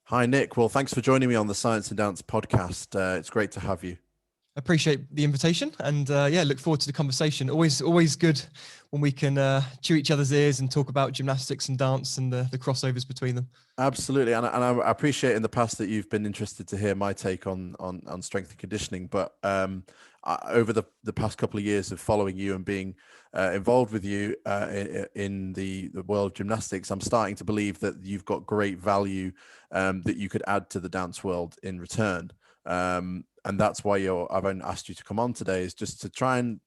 Hi, Nick. Well, thanks for joining me on the Science and Dance podcast. It's great to have you. Appreciate the invitation, and look forward to the conversation. Always good when we can chew each other's ears and talk about gymnastics and dance and the crossovers between them. Absolutely, and I appreciate in the past that you've been interested to hear my take on strength and conditioning. But over the past couple of years of following you and being involved with you in the world of gymnastics, I'm starting to believe that you've got great value that you could add to the dance world in return. And that's why I've asked you to come on today, is just to try and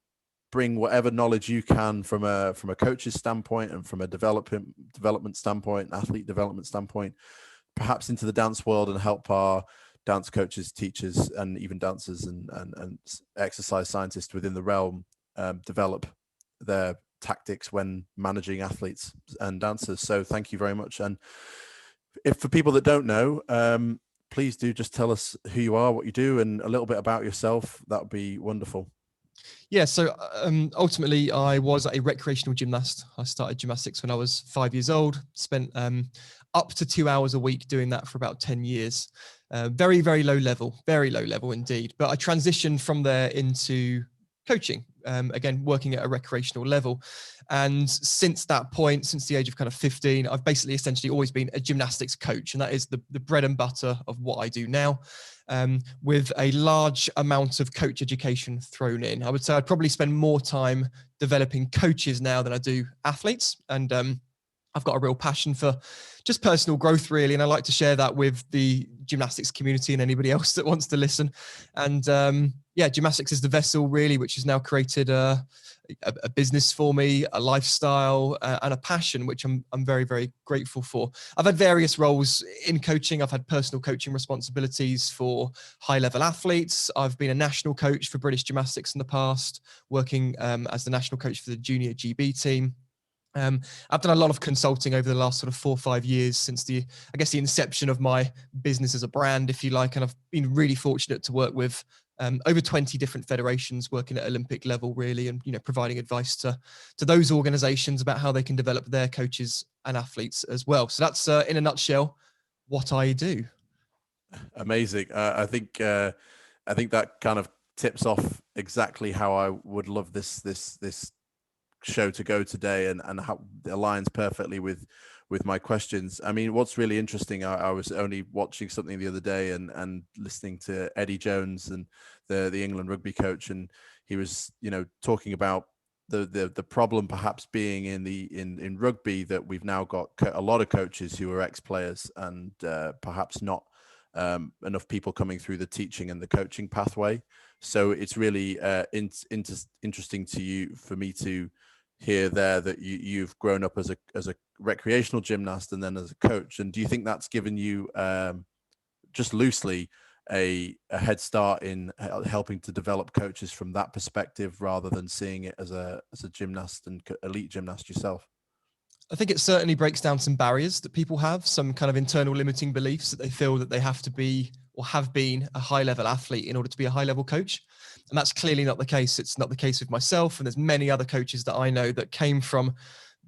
bring whatever knowledge you can from a coach's standpoint and from a development standpoint, athlete development standpoint, perhaps into the dance world, and help our dance coaches, teachers, and even dancers and exercise scientists within the realm develop their tactics when managing athletes and dancers. So thank you very much. And if for people that don't know, please do just tell us who you are, what you do, and a little bit about yourself. That would be wonderful. Yeah, so ultimately I was a recreational gymnast. I started gymnastics when I was 5 years old, spent up to 2 hours a week doing that for about 10 years. Very, very low level indeed. But I transitioned from there into coaching, again, working at a recreational level. And since that point, since the age of kind of 15, I've basically essentially always been a gymnastics coach. And that is the bread and butter of what I do now, with a large amount of coach education thrown in. I would say I'd probably spend more time developing coaches now than I do athletes. And I've got a real passion for just personal growth, really. And I like to share that with the gymnastics community and anybody else that wants to listen. And gymnastics is the vessel, really, which has now created a business for me, a lifestyle, and a passion, which I'm very, very grateful for. I've had various roles in coaching. I've had personal coaching responsibilities for high-level athletes. I've been a national coach for British Gymnastics in the past, working as the national coach for the junior GB team. I've done a lot of consulting over the last sort of 4 or 5 years since the inception of my business as a brand, if you like. And I've been really fortunate to work with over 20 different federations working at Olympic level, really, and providing advice to those organizations about how they can develop their coaches and athletes as well. So that's in a nutshell what I do. Amazing. I think that kind of tips off exactly how I would love this show to go today, and how it aligns perfectly with my questions. I mean, what's really interesting, I was only watching something the other day and listening to Eddie Jones, and the England rugby coach, and he was talking about the problem perhaps being in rugby, that we've now got a lot of coaches who are ex-players, and perhaps not enough people coming through the teaching and the coaching pathway. So it's really interesting for me to hear there that you've grown up as a recreational gymnast and then as a coach. And do you think that's given you just loosely a head start in helping to develop coaches from that perspective, rather than seeing it as a gymnast and elite gymnast yourself? I think it certainly breaks down some barriers that people have, some kind of internal limiting beliefs that they feel that they have to be or have been a high-level athlete in order to be a high-level coach. And that's clearly not the case. It's not the case with myself. And there's many other coaches that I know that came from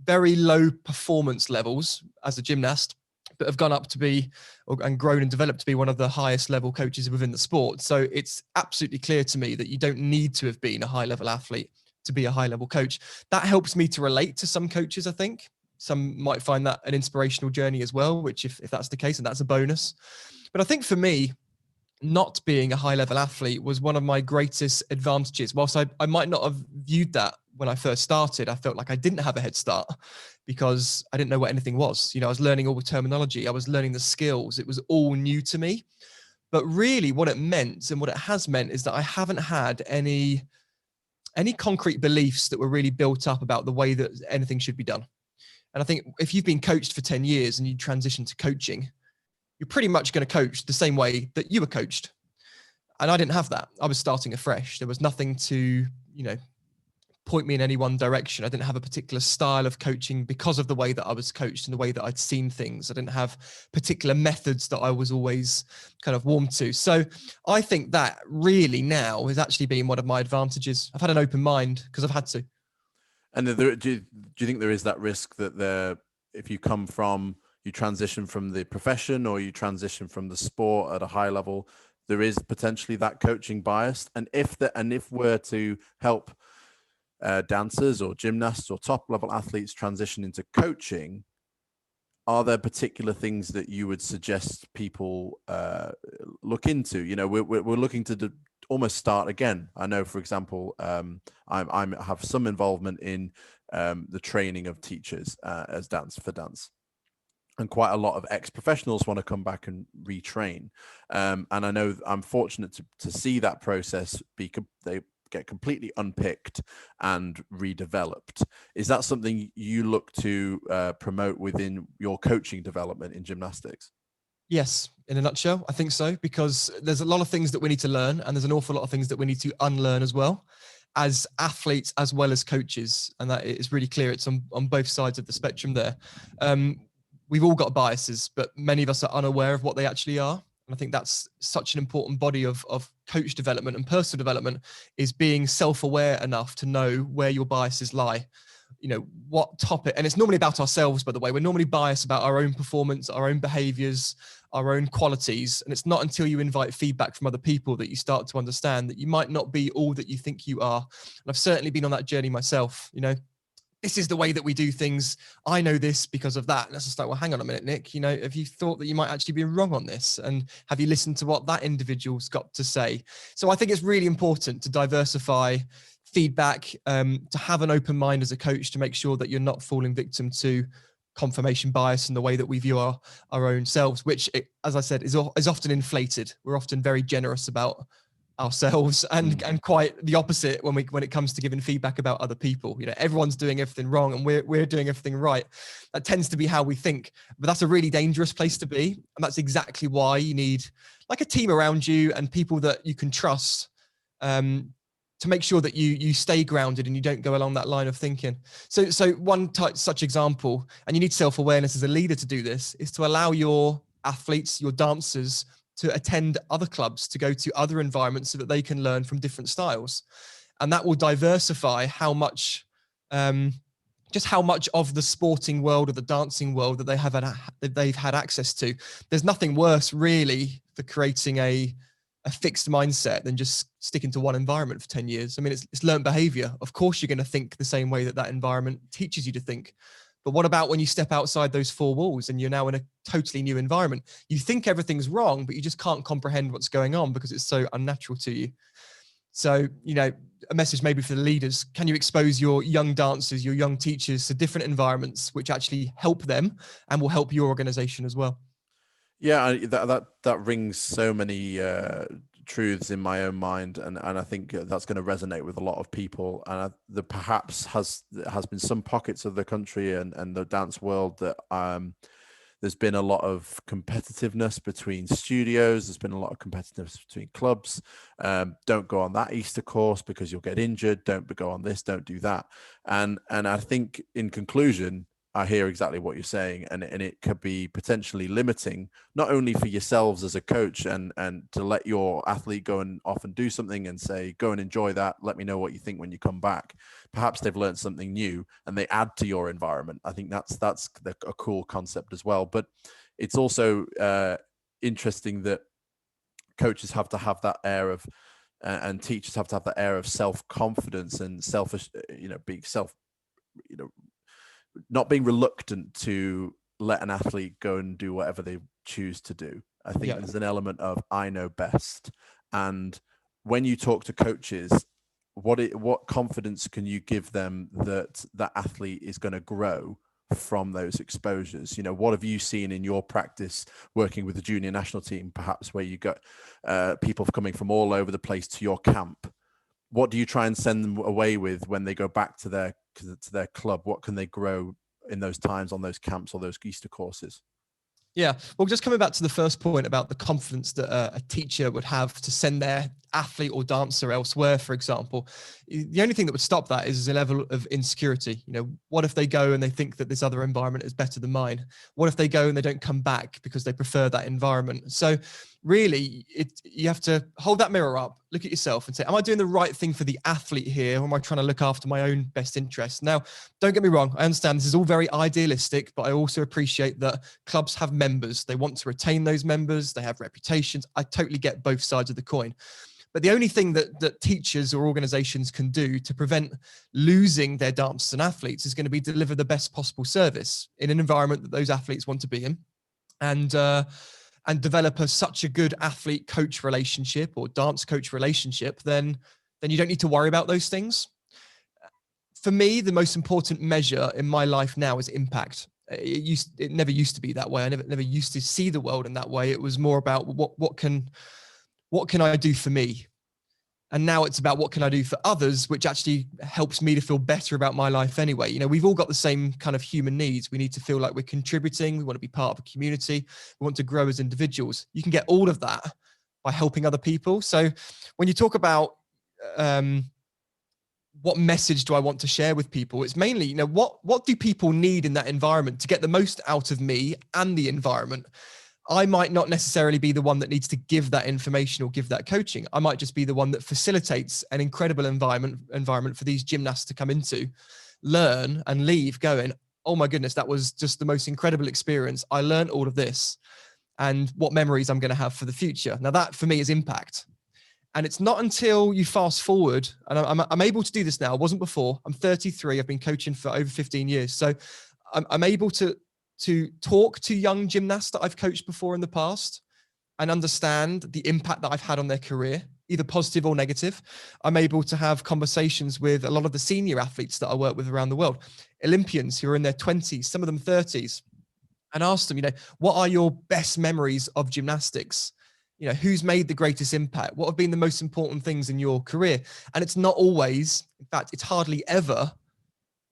very low performance levels as a gymnast, but have gone up to be and grown and developed to be one of the highest level coaches within the sport. So it's absolutely clear to me that you don't need to have been a high-level athlete to be a high-level coach. That helps me to relate to some coaches, I think. Some might find that an inspirational journey as well, which if that's the case, and that's a bonus. But I think for me, not being a high-level athlete was one of my greatest advantages. Whilst I might not have viewed that when I first started, I felt like I didn't have a head start because I didn't know what anything was. I was learning all the terminology. I was learning the skills. It was all new to me. But really what it meant and what it has meant is that I haven't had any concrete beliefs that were really built up about the way that anything should be done. And I think if you've been coached for 10 years and you transition to coaching, you're pretty much going to coach the same way that you were coached. And I didn't have that. I was starting afresh. There was nothing to, point me in any one direction. I didn't have a particular style of coaching because of the way that I was coached and the way that I'd seen things. I didn't have particular methods that I was always kind of warm to. So I think that really now has actually been one of my advantages. I've had an open mind because I've had to. And do you think there is that risk that if you come from you transition from the profession or you transition from the sport at a high level, there is potentially that coaching bias. And if we're to help dancers or gymnasts or top level athletes transition into coaching, are there particular things that you would suggest people look into? You know, we're looking to almost start again. I know, for example, I have some involvement in the training of teachers as dance, and quite a lot of ex-professionals want to come back and retrain. And I know I'm fortunate to see that process they get completely unpicked and redeveloped. Is that something you look to promote within your coaching development in gymnastics? Yes, in a nutshell, I think so, because there's a lot of things that we need to learn, and there's an awful lot of things that we need to unlearn as well, as athletes as well as coaches. And that is really clear. It's on both sides of the spectrum there. We've all got biases, but many of us are unaware of what they actually are. And I think that's such an important body of coach development and personal development, is being self-aware enough to know where your biases lie. You know, what topic, and it's normally about ourselves, by the way. We're normally biased about our own performance, our own behaviors, our own qualities. And it's not until you invite feedback from other people that you start to understand that you might not be all that you think you are. And I've certainly been on that journey myself. You know, this is the way that we do things. I know this because of that. And it's just like, well, hang on a minute, Nick, you know, have you thought that you might actually be wrong on this? And have you listened to what that individual's got to say? So I think it's really important to diversify feedback, to have an open mind as a coach, to make sure that you're not falling victim to confirmation bias in the way that we view our own selves, which, as I said, is often inflated. We're often very generous about ourselves and quite the opposite when it comes to giving feedback about other people. You know, everyone's doing everything wrong and we're doing everything right. That tends to be how we think, but that's a really dangerous place to be. And that's exactly why you need like a team around you and people that you can trust, to make sure that you stay grounded and you don't go along that line of thinking. So one such example, and you need self-awareness as a leader to do this, is to allow your athletes, your dancers, to attend other clubs, to go to other environments so that they can learn from different styles. And that will diversify how much, just how much of the sporting world or the dancing world that they've had access to. There's nothing worse really for creating a fixed mindset than just sticking to one environment for 10 years. I mean, it's learned behavior. Of course, you're going to think the same way that environment teaches you to think. But what about when you step outside those four walls and you're now in a totally new environment? You think everything's wrong, but you just can't comprehend what's going on because it's so unnatural to you. So, you know, a message maybe for the leaders: can you expose your young dancers, your young teachers to different environments which actually help them and will help your organization as well? Yeah, that rings so many truths in my own mind, and I think that's going to resonate with a lot of people. And there perhaps has been some pockets of the country and the dance world that there's been a lot of competitiveness between studios. There's been a lot of competitiveness between clubs. Don't go on that Easter course because you'll get injured. Don't go on this. Don't do that. And I think in conclusion, I hear exactly what you're saying, and it could be potentially limiting, not only for yourselves as a coach and to let your athlete go and off and do something and say, go and enjoy that. Let me know what you think when you come back. Perhaps they've learned something new and they add to your environment. I think that's a cool concept as well. But it's also interesting that coaches have to have that air of, and teachers have to have that air of self-confidence and being not being reluctant to let an athlete go and do whatever they choose to do. I think there's an element of I know best. And when you talk to coaches, what confidence can you give them that that athlete is going to grow from those exposures? You know, what have you seen in your practice working with the junior national team, perhaps where you got people coming from all over the place to your camp? What do you try and send them away with when they go back to their club? What can they grow in those times on those camps or those Easter courses? Yeah, well, just coming back to the first point about the confidence that a teacher would have to send their athlete or dancer elsewhere, for example, the only thing that would stop that is a level of insecurity. You know, what if they go and they think that this other environment is better than mine? What if they go and they don't come back because they prefer that environment? So really you have to hold that mirror up, look at yourself and say, am I doing the right thing for the athlete here? Or am I trying to look after my own best interests? Now, don't get me wrong. I understand this is all very idealistic, but I also appreciate that clubs have members. They want to retain those members. They have reputations. I totally get both sides of the coin. But the only thing that teachers or organizations can do to prevent losing their dancers and athletes is going to be deliver the best possible service in an environment that those athletes want to be in. And develop such a good athlete coach relationship or dance coach relationship, then you don't need to worry about those things. For me, the most important measure in my life now is impact. It never used to be that way. I never used to see the world in that way. It was more about what can I do for me? And now it's about what can I do for others, which actually helps me to feel better about my life anyway. You know, we've all got the same kind of human needs. We need to feel like we're contributing. We want to be part of a community. We want to grow as individuals. You can get all of that by helping other people. So when you talk about what message do I want to share with people, it's mainly, you know, what do people need in that environment to get the most out of me and the environment? I might not necessarily be the one that needs to give that information or give that coaching. I might just be the one that facilitates an incredible environment for these gymnasts to come into, learn and leave going, oh my goodness, that was just the most incredible experience. I learned all of this and what memories I'm going to have for the future. Now that for me is impact. And it's not until you fast forward, and I'm able to do this now. I wasn't before. I'm 33. I've been coaching for over 15 years. So I'm able to talk to young gymnasts that I've coached before in the past and understand the impact that I've had on their career, either positive or negative. I'm able to have conversations with a lot of the senior athletes that I work with around the world, Olympians who are in their 20s, some of them 30s, and ask them, you know, what are your best memories of gymnastics? You know, who's made the greatest impact? What have been the most important things in your career? And it's not always, in fact, it's hardly ever,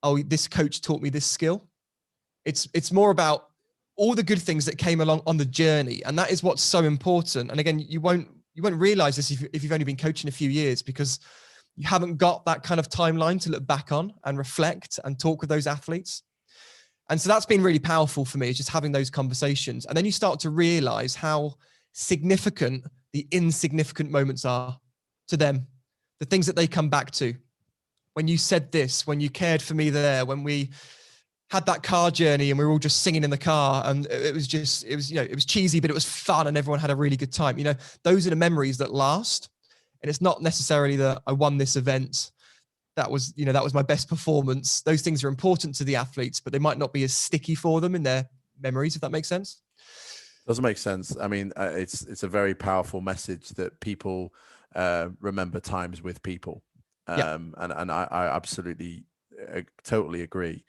oh, this coach taught me this skill. It's more about all the good things that came along on the journey. And that is what's so important. And again, you won't realize this if you've only been coaching a few years, because you haven't got that kind of timeline to look back on and reflect and talk with those athletes. And so that's been really powerful for me, just having those conversations. And then you start to realize how significant the insignificant moments are to them, the things that they come back to. When you said this, when you cared for me there, when we had that car journey and we were all just singing in the car, and it was cheesy, but it was fun and everyone had a really good time. You know, those are the memories that last. And it's not necessarily that I won this event. That was my best performance. Those things are important to the athletes, but they might not be as sticky for them in their memories, if that makes sense. Doesn't make sense. I mean, it's a very powerful message that people remember times with people. And I absolutely totally agree.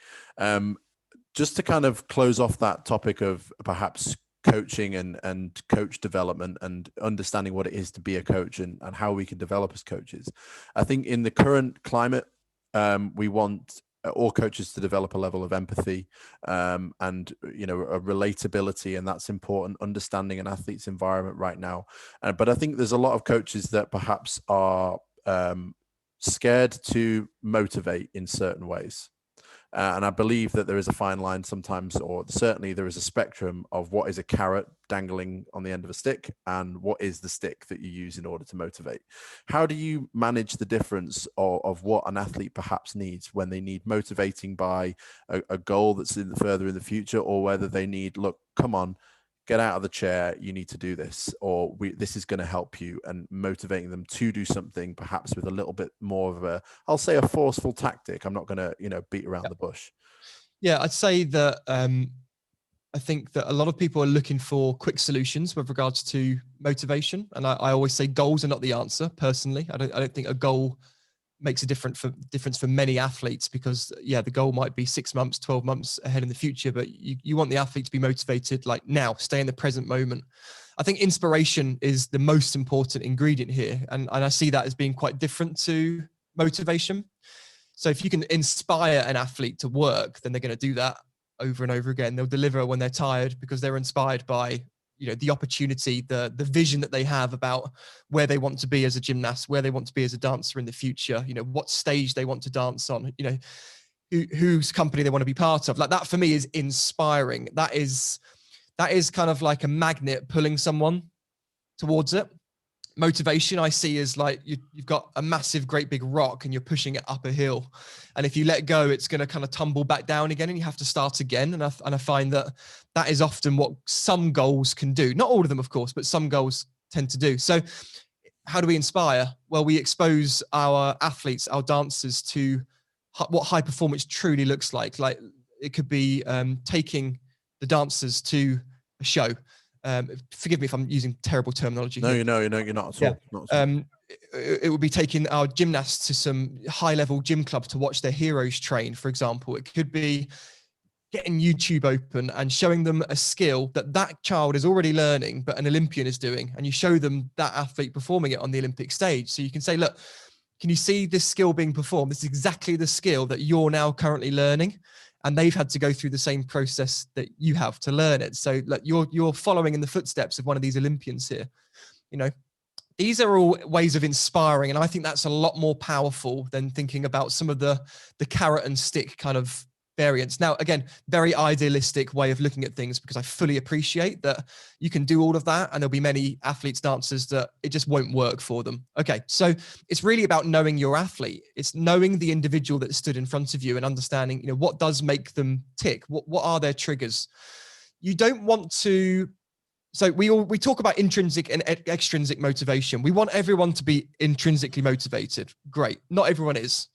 Just to kind of close off that topic of perhaps coaching and coach development and understanding what it is to be a coach and how we can develop as coaches. I think in the current climate, we want all coaches to develop a level of empathy and, you know, a relatability, and that's important, understanding an athlete's environment right now. But I think there's a lot of coaches that perhaps are scared to motivate in certain ways. And I believe that there is a fine line sometimes, or certainly there is a spectrum of what is a carrot dangling on the end of a stick and what is the stick that you use in order to motivate. How do you manage the difference of what an athlete perhaps needs when they need motivating by a goal that's further in the future, or whether they need, look, come on, get out of the chair, you need to do this, or this is going to help you, and motivating them to do something perhaps with a little bit more of a, I'll say, a forceful tactic. I'm not going to, beat around the bush. Yeah, I'd say that I think that a lot of people are looking for quick solutions with regards to motivation. And I always say goals are not the answer, personally. I don't think a goal makes a difference for many athletes, because the goal might be 6 months, 12 months ahead in the future, but you want the athlete to be motivated like now, stay in the present moment. I think inspiration is the most important ingredient here. And I see that as being quite different to motivation. So if you can inspire an athlete to work, then they're going to do that over and over again. They'll deliver when they're tired because they're inspired by the opportunity, the vision that they have about where they want to be as a gymnast, where they want to be as a dancer in the future, what stage they want to dance on, whose company they want to be part of. Like that for me is inspiring. That is kind of like a magnet pulling someone towards it. Motivation I see as like you've got a massive, great big rock and you're pushing it up a hill. And if you let go, it's going to kind of tumble back down again and you have to start again. And I find that is often what some goals can do. Not all of them, of course, but some goals tend to do. So how do we inspire? Well, we expose our athletes, our dancers to what high performance truly looks like. Like it could be taking the dancers to a show. Forgive me if I'm using terrible terminology. No, here. you're not at all. Not at all. It would be taking our gymnasts to some high-level gym club to watch their heroes train, for example. It could be getting YouTube open and showing them a skill that child is already learning, but an Olympian is doing, and you show them that athlete performing it on the Olympic stage. So you can say, look, can you see this skill being performed? This is exactly the skill that you're now currently learning. And they've had to go through the same process that you have to learn it. So like you're following in the footsteps of one of these Olympians here. You know, these are all ways of inspiring. And I think that's a lot more powerful than thinking about some of the carrot and stick kind of variants. Now, again, very idealistic way of looking at things, because I fully appreciate that you can do all of that and there'll be many athletes, dancers that it just won't work for them. Okay, so it's really about knowing your athlete. It's knowing the individual that stood in front of you and understanding, you know, what does make them tick? What are their triggers? You don't want to. So we talk about intrinsic and extrinsic motivation. We want everyone to be intrinsically motivated. Great. Not everyone is.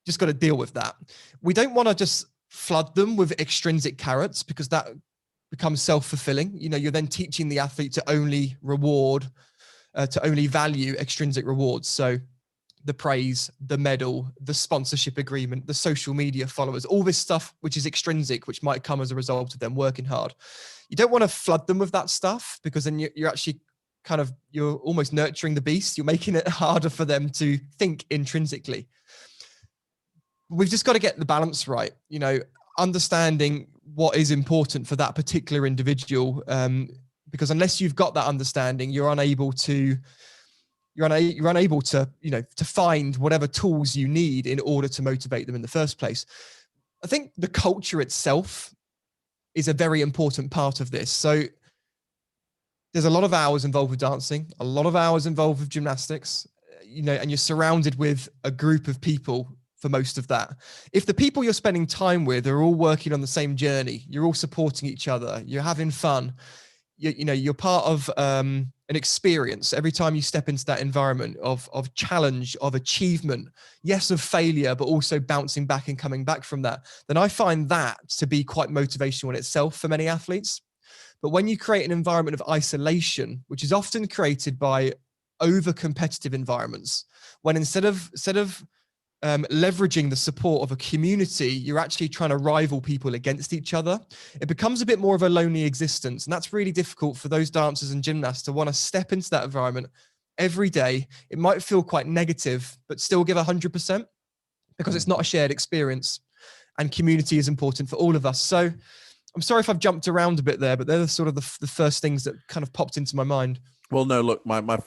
Just got to deal with that. We don't want to just flood them with extrinsic carrots, because that becomes self-fulfilling. You know, you're then teaching the athlete to only to only value extrinsic rewards. So the praise, the medal, the sponsorship agreement, the social media followers, all this stuff, which is extrinsic, which might come as a result of them working hard. You don't want to flood them with that stuff, because then you're actually you're almost nurturing the beast. You're making it harder for them to think intrinsically. We've just got to get the balance right, you know, understanding what is important for that particular individual. Because unless you've got that understanding, you're unable to, you know, to find whatever tools you need in order to motivate them in the first place. I think the culture itself is a very important part of this. So there's a lot of hours involved with dancing, a lot of hours involved with gymnastics, you know, and you're surrounded with a group of people for most of that. If the people you're spending time with are all working on the same journey, you're all supporting each other, you're having fun, you know, you're part of an experience every time you step into that environment of challenge, of achievement, yes, of failure, but also bouncing back and coming back from that, then I find that to be quite motivational in itself for many athletes. But when you create an environment of isolation, which is often created by over-competitive environments, when instead of leveraging the support of a community, you're actually trying to rival people against each other, it becomes a bit more of a lonely existence. And that's really difficult for those dancers and gymnasts to want to step into that environment every day. It might feel quite negative, but still give 100%, because it's not a shared experience, and community is important for all of us. So I'm sorry if I've jumped around a bit there, but they're sort of the first things that kind of popped into my mind. Well, no, look, my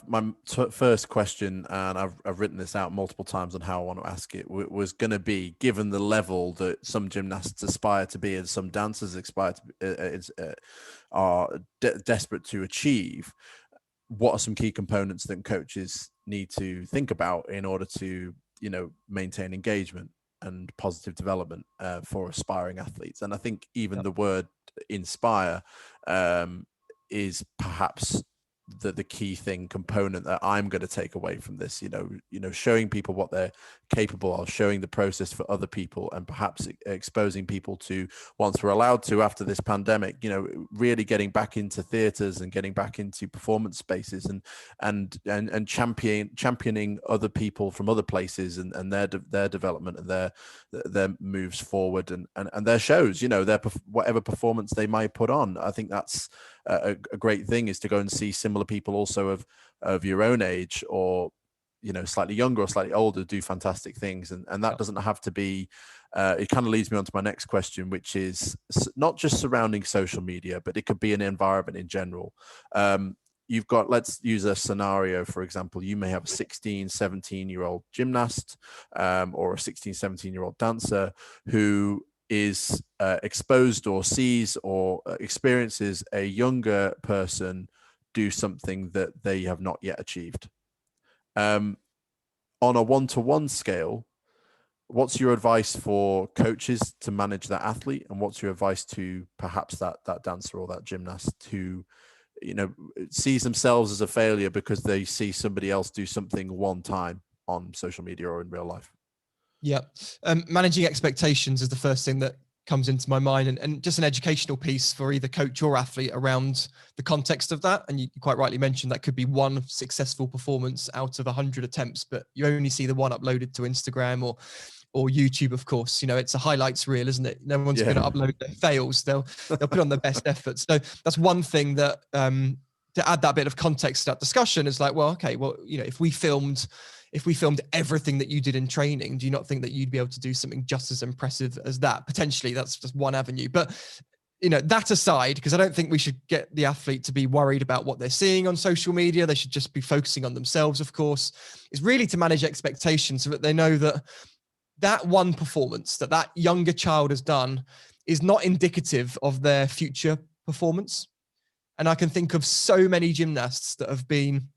first question, and I've written this out multiple times on how I want to ask it, was going to be, given the level that some gymnasts aspire to be and some dancers aspire to are desperate to achieve, what are some key components that coaches need to think about in order to, you know, maintain engagement and positive development for aspiring athletes? And I think even the word inspire is perhaps the key component that I'm going to take away from this. You know, showing people what they're capable of, showing the process for other people, and perhaps exposing people to, once we're allowed to after this pandemic, you know, really getting back into theaters and getting back into performance spaces, and championing other people from other places and their development and their moves forward and their shows, you know, whatever performance they might put on. I think that's a great thing, is to go and see similar people also of your own age, or, you know, slightly younger or slightly older, do fantastic things. And that doesn't have to be, it kind of leads me on to my next question, which is not just surrounding social media, but it could be an environment in general. You've got, let's use a scenario, for example, you may have a 16, 17-year-old gymnast or a 16, 17-year-old dancer who is exposed or sees or experiences a younger person do something that they have not yet achieved. On a one-to-one scale, what's your advice for coaches to manage that athlete, and what's your advice to perhaps that dancer or that gymnast who, you know, sees themselves as a failure because they see somebody else do something one time on social media or in real life? Yeah. Managing expectations is the first thing that comes into my mind, and just an educational piece for either coach or athlete around the context of that. And you quite rightly mentioned that could be one successful performance out of 100 attempts, but you only see the one uploaded to Instagram or YouTube, of course. You know, it's a highlights reel, isn't it? No one's going to upload their fails. They'll put on their best efforts. So that's one thing that, to add that bit of context to that discussion, is like, well, okay, well, you know, if we filmed everything that you did in training, do you not think that you'd be able to do something just as impressive as that? Potentially, that's just one avenue. But, you know, that aside, because I don't think we should get the athlete to be worried about what they're seeing on social media. They should just be focusing on themselves, of course. It's really to manage expectations so that they know that that one performance that younger child has done is not indicative of their future performance. And I can think of so many gymnasts that have been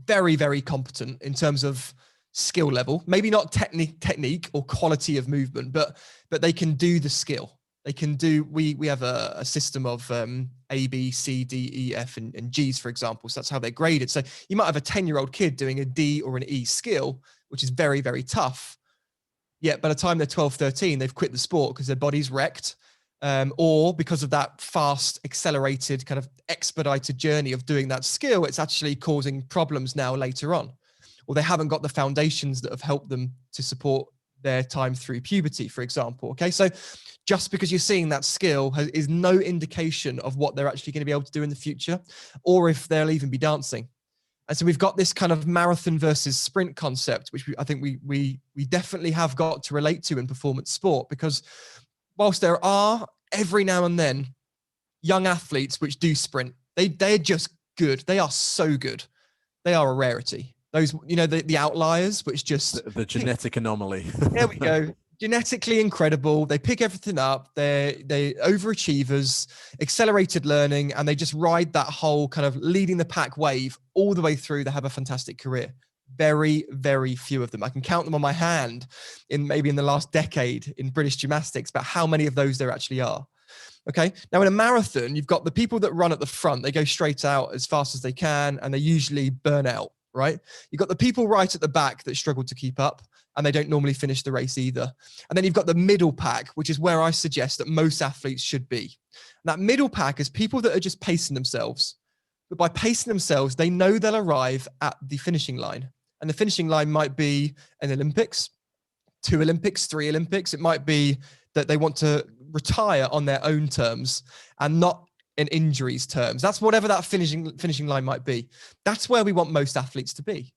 very, very competent in terms of skill level, maybe not technique or quality of movement, but they can do the skill. They can do, we have a system of A, B, C, D, E, F, and G's, for example. So that's how they're graded. So you might have a 10-year-old kid doing a D or an E skill, which is very, very tough. Yet by the time they're 12, 13, they've quit the sport because their body's wrecked, or because of that fast, accelerated, kind of expedited journey of doing that skill, it's actually causing problems now later on, or they haven't got the foundations that have helped them to support their time through puberty, for example. Okay, so just because you're seeing that skill is no indication of what they're actually going to be able to do in the future, or if they'll even be dancing. And so we've got this kind of marathon versus sprint concept, which I think we definitely have got to relate to in performance sport, because whilst there are every now and then young athletes which do sprint, they're just good. They are so good. They are a rarity. Those, you know, the outliers, which just the genetic anomaly. There we go. Genetically incredible. They pick everything up. They're overachievers, accelerated learning, and they just ride that whole kind of leading the pack wave all the way through. They have a fantastic career. Very, very few of them. I can count them on my hand in the last decade in British gymnastics, but how many of those there actually are. Okay. Now in a marathon, you've got the people that run at the front. They go straight out as fast as they can, and they usually burn out, right? You've got the people right at the back that struggle to keep up, and they don't normally finish the race either. And then you've got the middle pack, which is where I suggest that most athletes should be. And that middle pack is people that are just pacing themselves. But by pacing themselves, they know they'll arrive at the finishing line. And the finishing line might be an Olympics, 2 Olympics, 3 Olympics. It might be that they want to retire on their own terms and not in injuries terms. That's whatever that finishing line might be. That's where we want most athletes to be.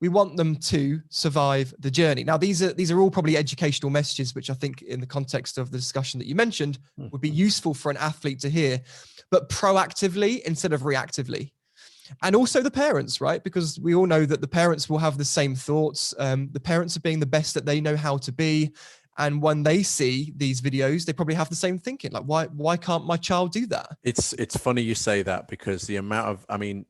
We want them to survive the journey. Now, these are all probably educational messages, which I think in the context of the discussion that you mentioned would be useful for an athlete to hear, but proactively instead of reactively. And also the parents, right? Because we all know that the parents will have the same thoughts. The parents are being the best that they know how to be. And when they see these videos, they probably have the same thinking, like, why can't my child do that? It's funny you say that, because the amount of, I mean,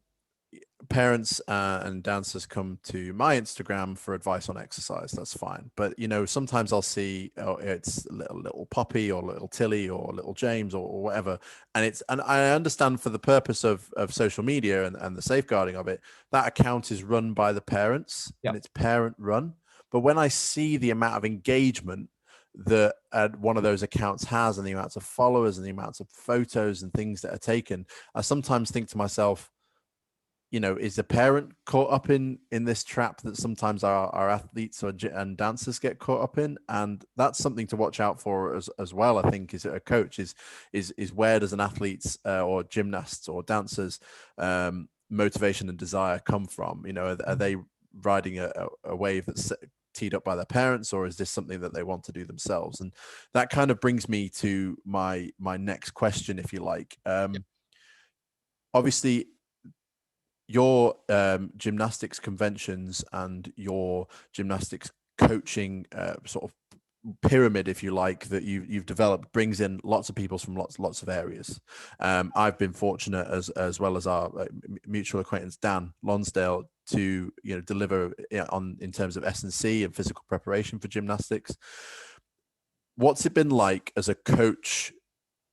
parents and dancers come to my Instagram for advice on exercise. That's fine. But, you know, sometimes I'll see, oh, it's little Poppy or little Tilly or little James or whatever. And I understand for the purpose of social media and the safeguarding of it, that account is run by the parents and it's parent run. But when I see the amount of engagement that one of those accounts has, and the amounts of followers and the amounts of photos and things that are taken, I sometimes think to myself, you know, is the parent caught up in this trap that sometimes our athletes and dancers get caught up in? And that's something to watch out for as well, I think, is a coach is where does an athlete's or gymnasts or dancers motivation and desire come from? You know, are they riding a wave that's teed up by their parents, or is this something that they want to do themselves? And that kind of brings me to my next question, if you like. Obviously, your gymnastics conventions and your gymnastics coaching sort of pyramid, if you like, that you've developed brings in lots of people from lots of areas. I've been fortunate, as well as our mutual acquaintance Dan Lonsdale, to deliver in terms of S&C and physical preparation for gymnastics. What's it been like as a coach,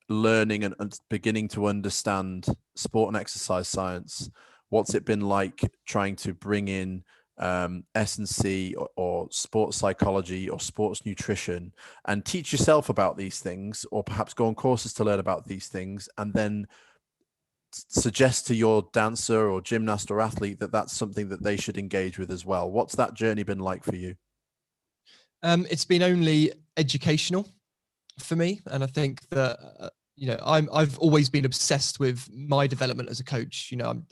learning and beginning to understand sport and exercise science? What's it been like trying to bring in S&C or sports psychology or sports nutrition and teach yourself about these things, or perhaps go on courses to learn about these things, and then suggest to your dancer or gymnast or athlete that that's something that they should engage with as well? What's that journey been like for you? It's been only educational for me, and I think that I've always been obsessed with my development as a coach. And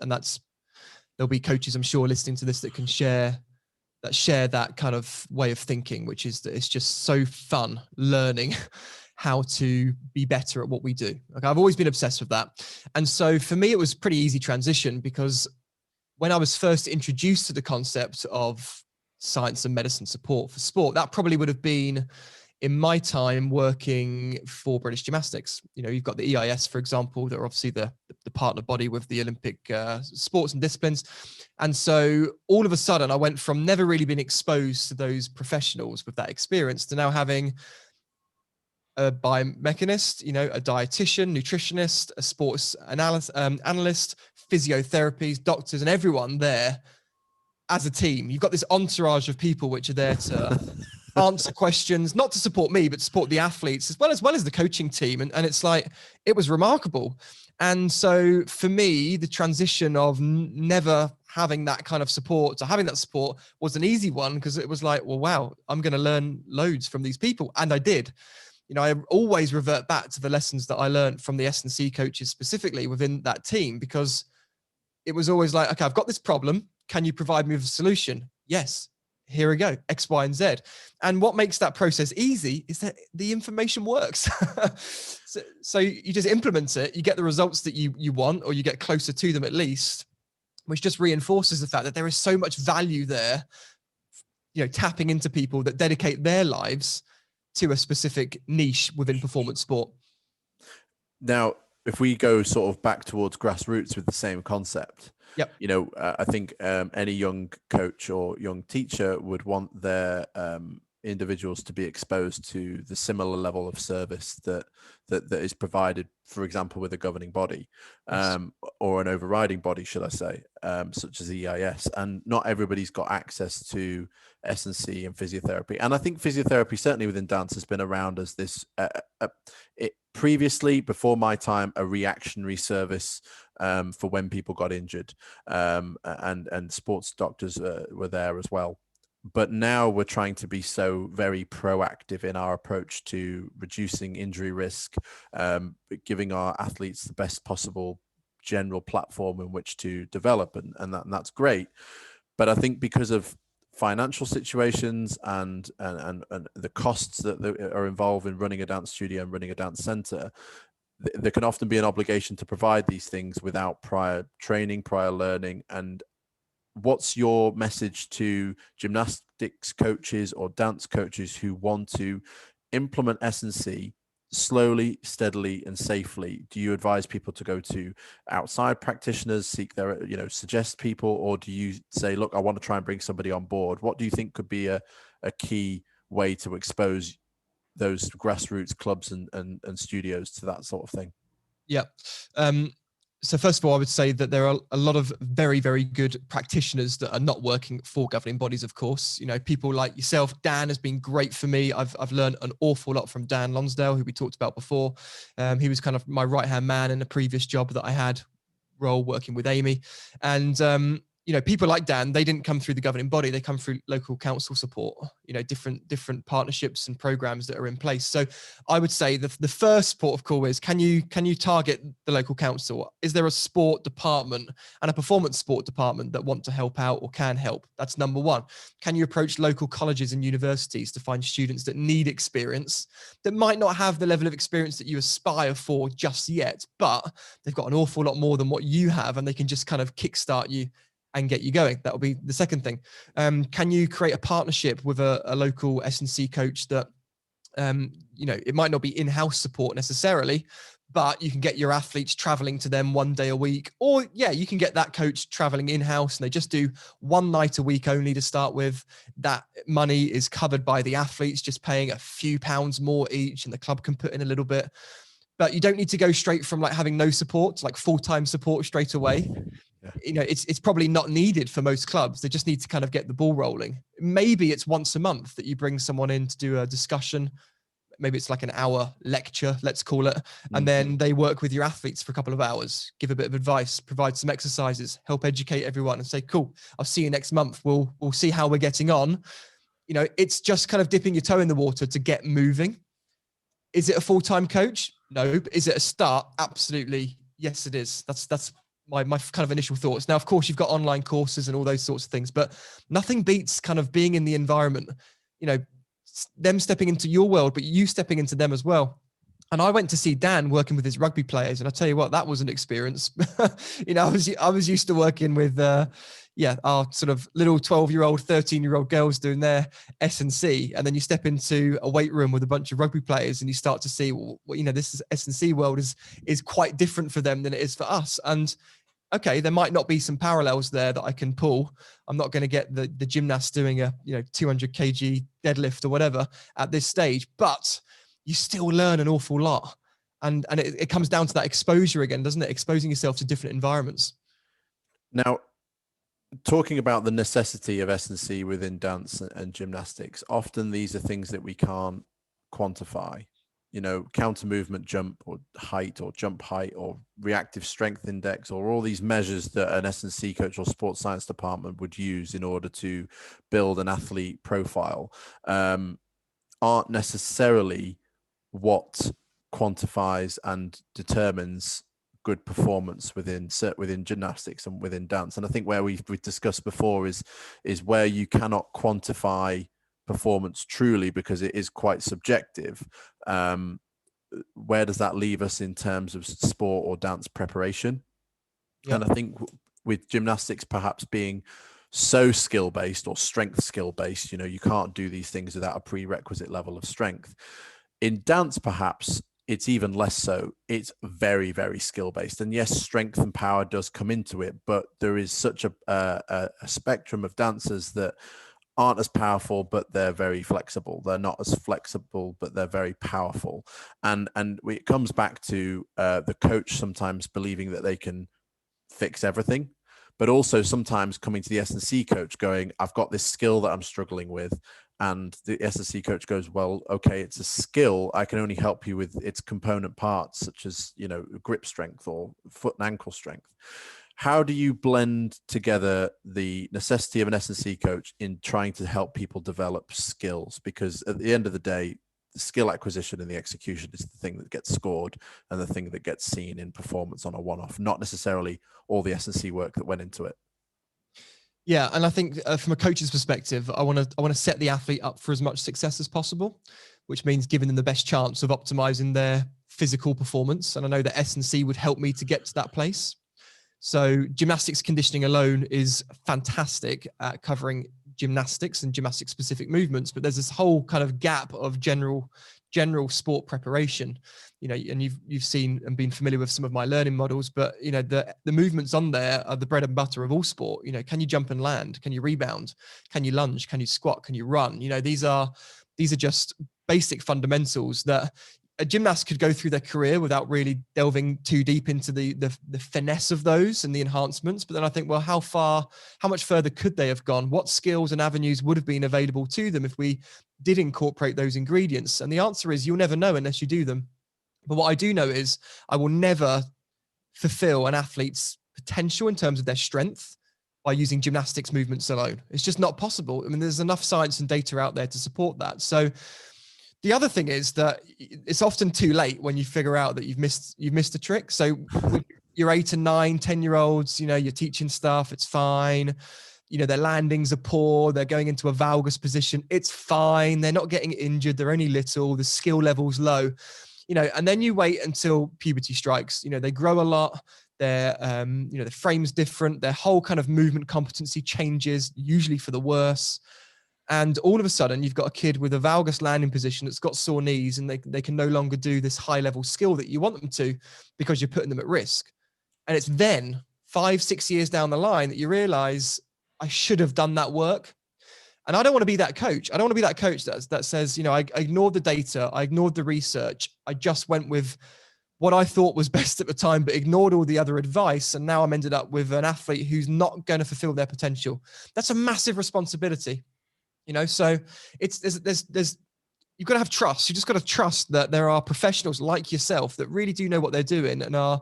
there'll be coaches, I'm sure, listening to this that can share that kind of way of thinking, which is that it's just so fun learning how to be better at what we do. Like, I've always been obsessed with that. And so for me, it was pretty easy transition, because when I was first introduced to the concept of science and medicine support for sport, that probably would have been in my time working for British Gymnastics. You've got the EIS, for example. They're obviously the partner body with the Olympic sports and disciplines. And so all of a sudden, I went from never really being exposed to those professionals with that experience to now having a biomechanist, a dietitian, nutritionist, a sports analyst, physiotherapies, doctors, and everyone there as a team. You've got this entourage of people which are there to answer questions, not to support me, but to support the athletes as well as the coaching team. And it's like, it was remarkable. And so for me, the transition of never having that kind of support to having that support was an easy one, because it was like, well, wow, I'm going to learn loads from these people. And I did. I always revert back to the lessons that I learned from the S&C coaches specifically within that team, because it was always like, okay, I've got this problem. Can you provide me with a solution? Yes. Here we go, X, Y, and Z. And what makes that process easy is that the information works. so you just implement it, you get the results that you want, or you get closer to them at least, which just reinforces the fact that there is so much value there, tapping into people that dedicate their lives to a specific niche within performance sport. Now, if we go sort of back towards grassroots with the same concept, yep. I think any young coach or young teacher would want their individuals to be exposed to the similar level of service that is provided, for example, with a governing body, or an overriding body, should I say, such as EIS. And not everybody's got access to S&C and physiotherapy. And I think physiotherapy, certainly within dance, has been around as this, previously, before my time, a reactionary service for when people got injured, and sports doctors were there as well. But now we're trying to be so very proactive in our approach to reducing injury risk, giving our athletes the best possible general platform in which to develop, and that's great. But I think because of financial situations and the costs that are involved in running a dance studio and running a dance center, there can often be an obligation to provide these things without prior training, prior learning. And what's your message to gymnastics coaches or dance coaches who want to implement S&C slowly, steadily, and safely? Do you advise people to go to outside practitioners, seek their, suggest people, or do you say, look, I want to try and bring somebody on board? What do you think could be a key way to expose those grassroots clubs and studios to that sort of thing? Yeah. So first of all, I would say that there are a lot of very, very good practitioners that are not working for governing bodies, of course. People like yourself. Dan has been great for me. I've learned an awful lot from Dan Lonsdale, who we talked about before. He was kind of my right-hand man in a previous job that I had, role working with Amy. And people like Dan, they didn't come through the governing body, they come through local council support, different partnerships and programs that are in place. So I would say the first port of call is, can you target the local council? Is there a sport department and a performance sport department that want to help out or can help? That's number one. Can you approach local colleges and universities to find students that need experience, that might not have the level of experience that you aspire for just yet, but they've got an awful lot more than what you have, and they can just kind of kickstart you and get you going? That will be the second thing. Can you create a partnership with a local S&C coach that It might not be in-house support necessarily, but you can get your athletes traveling to them one day a week, or you can get that coach traveling in-house and they just do one night a week only to start with. That money is covered by the athletes, just paying a few pounds more each, and the club can put in a little bit. But you don't need to go straight from like having no support to like full-time support straight away. Yeah. It's probably not needed for most clubs. They just need to kind of get the ball rolling. Maybe it's once a month that you bring someone in to do a discussion. Maybe it's like an hour lecture, let's call it. And then they work with your athletes for a couple of hours, give a bit of advice, provide some exercises, help educate everyone and say, cool, I'll see you next month. We'll see how we're getting on. It's just kind of dipping your toe in the water to get moving. Is it a full-time coach? No. But is it a start? Absolutely. Yes, it is. That's my kind of initial thoughts. Now, of course, you've got online courses and all those sorts of things, but nothing beats kind of being in the environment, them stepping into your world, but you stepping into them as well. And I went to see Dan working with his rugby players, and I tell you what, that was an experience. I was used to working with, our sort of little 12-year-old, 13-year-old girls doing their S&C, and then you step into a weight room with a bunch of rugby players, and you start to see, this S&C world is quite different for them than it is for us. And okay, there might not be some parallels there that I can pull. I'm not going to get the gymnast doing a 200 kg deadlift or whatever at this stage, but you still learn an awful lot. And it comes down to that exposure again, doesn't it? Exposing yourself to different environments. Now, talking about the necessity of S&C within dance and gymnastics, often these are things that we can't quantify. Counter movement jump or height or jump height or reactive strength index, or all these measures that an S&C coach or sports science department would use in order to build an athlete profile, aren't necessarily what quantifies and determines good performance within gymnastics and within dance. And I think where we've discussed before is where you cannot quantify performance truly because it is quite subjective. Where does that leave us in terms of sport or dance preparation? Yep. And I think with gymnastics perhaps being so skill-based or strength skill-based, you can't do these things without a prerequisite level of strength. In dance, perhaps it's even less so. It's very, very skill-based. And yes, strength and power does come into it, but there is such a spectrum of dancers that aren't as powerful, but they're very flexible. They're not as flexible, but they're very powerful. And it comes back to the coach sometimes believing that they can fix everything, but also sometimes coming to the S&C coach going, I've got this skill that I'm struggling with. And the S&C coach goes, well, okay, it's a skill. I can only help you with its component parts, such as, grip strength or foot and ankle strength. How do you blend together the necessity of an S&C coach in trying to help people develop skills? Because at the end of the day, the skill acquisition and the execution is the thing that gets scored and the thing that gets seen in performance on a one-off, not necessarily all the S&C work that went into it. Yeah, and I think from a coach's perspective, I want to set the athlete up for as much success as possible, which means giving them the best chance of optimizing their physical performance. And I know that S&C would help me to get to that place. So gymnastics conditioning alone is fantastic at covering gymnastics and gymnastic specific movements, but there's this whole kind of gap of general sport preparation, and you've seen and been familiar with some of my learning models, but the movements on there are the bread and butter of all sport. Can you jump and land? Can you rebound? Can you lunge? Can you squat? Can you run? These are just basic fundamentals that a gymnast could go through their career without really delving too deep into the finesse of those and the enhancements. But then I think, well, how much further could they have gone? What skills and avenues would have been available to them if we did incorporate those ingredients? And the answer is you'll never know unless you do them. But what I do know is I will never fulfill an athlete's potential in terms of their strength by using gymnastics movements alone. It's just not possible. I mean, there's enough science and data out there to support that. So the other thing is that it's often too late when you figure out that you've missed a trick. So you're 8 and 9, 10-year-olds, you're teaching stuff, it's fine. Their landings are poor. They're going into a valgus position. It's fine. They're not getting injured. They're only little. The skill level's low, and then you wait until puberty strikes. They grow a lot. Their, the frame's different. Their whole kind of movement competency changes, usually for the worse. And all of a sudden, you've got a kid with a valgus landing position that's got sore knees, and they can no longer do this high-level skill that you want them to because you're putting them at risk. And it's then 5-6 years down the line that you realize, I should have done that work. And I don't want to be that coach. I don't want to be that coach that says, I ignored the data, I ignored the research, I just went with what I thought was best at the time, but ignored all the other advice. And now I'm ended up with an athlete who's not going to fulfill their potential. That's a massive responsibility, so there's you've got to have trust. You just got to trust that there are professionals like yourself that really do know what they're doing and are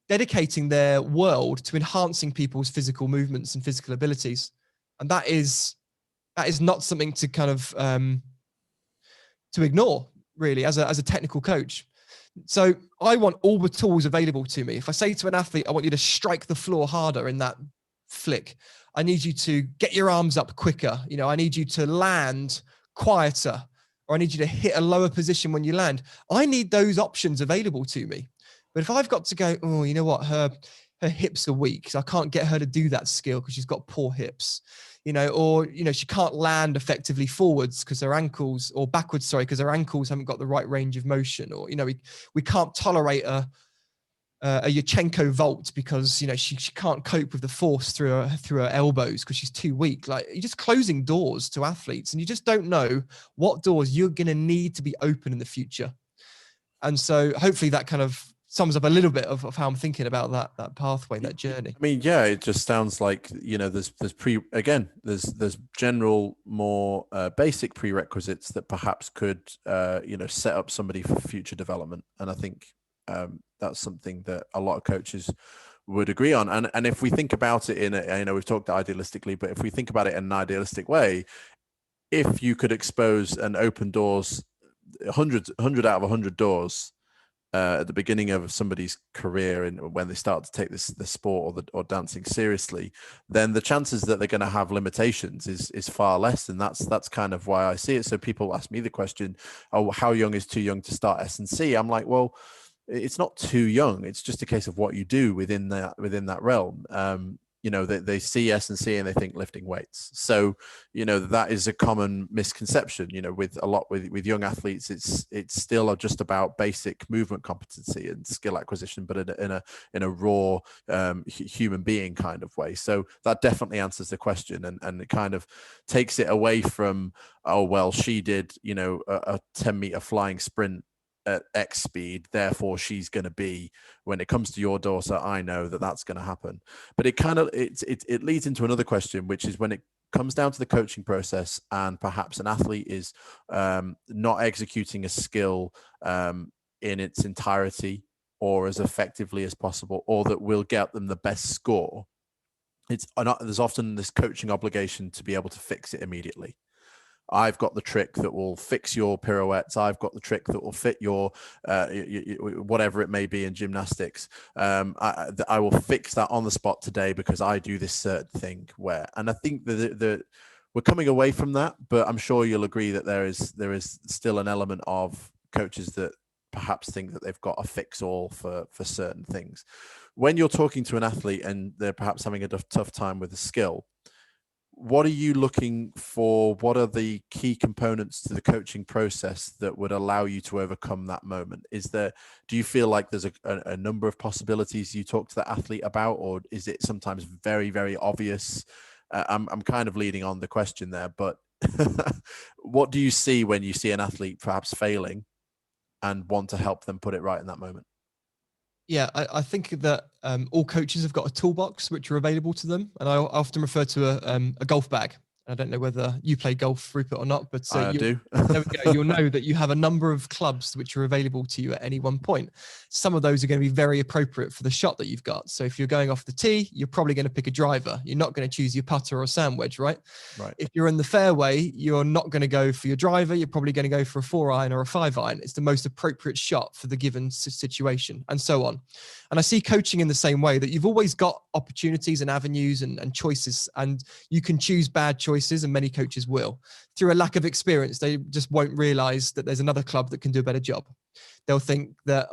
dedicating their world to enhancing people's physical movements and physical abilities. And that is not something to kind of to ignore, really, as a technical coach. So I want all the tools available to me. If I say to an athlete, I want you to strike the floor harder in that flick, I need you to get your arms up quicker. I need you to land quieter, or I need you to hit a lower position when you land. I need those options available to me. But if I've got to go, oh, you know what, her hips are weak, so I can't get her to do that skill because she's got poor hips, or she can't land effectively forwards because her ankles, or backwards, sorry, because her ankles haven't got the right range of motion, or we can't tolerate a Yurchenko vault because she can't cope with the force through her elbows because she's too weak. Like, you're just closing doors to athletes, and you just don't know what doors you're going to need to be open in the future. And so hopefully that kind of sums up a little bit of how I'm thinking about that pathway, that journey. I mean, yeah, it just sounds like, there's general, more basic prerequisites that perhaps could, set up somebody for future development. And I think that's something that a lot of coaches would agree on. And if we think about it we've talked idealistically, but if we think about it in an idealistic way, if you could expose and open doors, 100 out of 100 doors, at the beginning of somebody's career and when they start to take the sport or dancing seriously, then the chances that they're going to have limitations is far less. And that's kind of why I see it. So people ask me the question, oh, how young is too young to start S&C? I'm like, well, it's not too young. It's just a case of what you do within that realm. They see S&C and they think lifting weights. So, that is a common misconception, with young athletes, it's still just about basic movement competency and skill acquisition, but in a raw human being kind of way. So that definitely answers the question, and it kind of takes it away from, oh, well, she did, a 10-meter flying sprint at X speed, therefore she's going to be, when it comes to your daughter, I know that's going to happen. But it leads into another question, which is when it comes down to the coaching process and perhaps an athlete is not executing a skill in its entirety or as effectively as possible, or that will get them the best score, there's often this coaching obligation to be able to fix it immediately. I've got the trick that will fix your pirouettes. I've got the trick that will fit your whatever it may be in gymnastics. I will fix that on the spot today because I do this certain thing. And I think that we're coming away from that, but I'm sure you'll agree that there is still an element of coaches that perhaps think that they've got a fix all for certain things. When you're talking to an athlete and they're perhaps having a tough time with a skill, what are you looking for? What are the key components to the coaching process that would allow you to overcome that moment? Do you feel like there's a number of possibilities you talk to the athlete about, or is it sometimes very, very obvious? I'm kind of leading on the question there, but what do you see when you see an athlete perhaps failing and want to help them put it right in that moment? Yeah, I think that all coaches have got a toolbox which are available to them, and I often refer to a golf bag. I don't know whether you play golf, Rupert, or not, but I do. There we go. You'll know that you have a number of clubs which are available to you at any one point. Some of those are going to be very appropriate for the shot that you've got. So if you're going off the tee, you're probably going to pick a driver. You're not going to choose your putter or sand wedge, right? Right. If you're in the fairway, you're not going to go for your driver. You're probably going to go for a 4-iron or a 5-iron. It's the most appropriate shot for the given situation, and so on. And I see coaching in the same way, that you've always got opportunities and avenues and choices, and you can choose bad choices, and many coaches will. Through a lack of experience, they just won't realize that there's another club that can do a better job. They'll think that,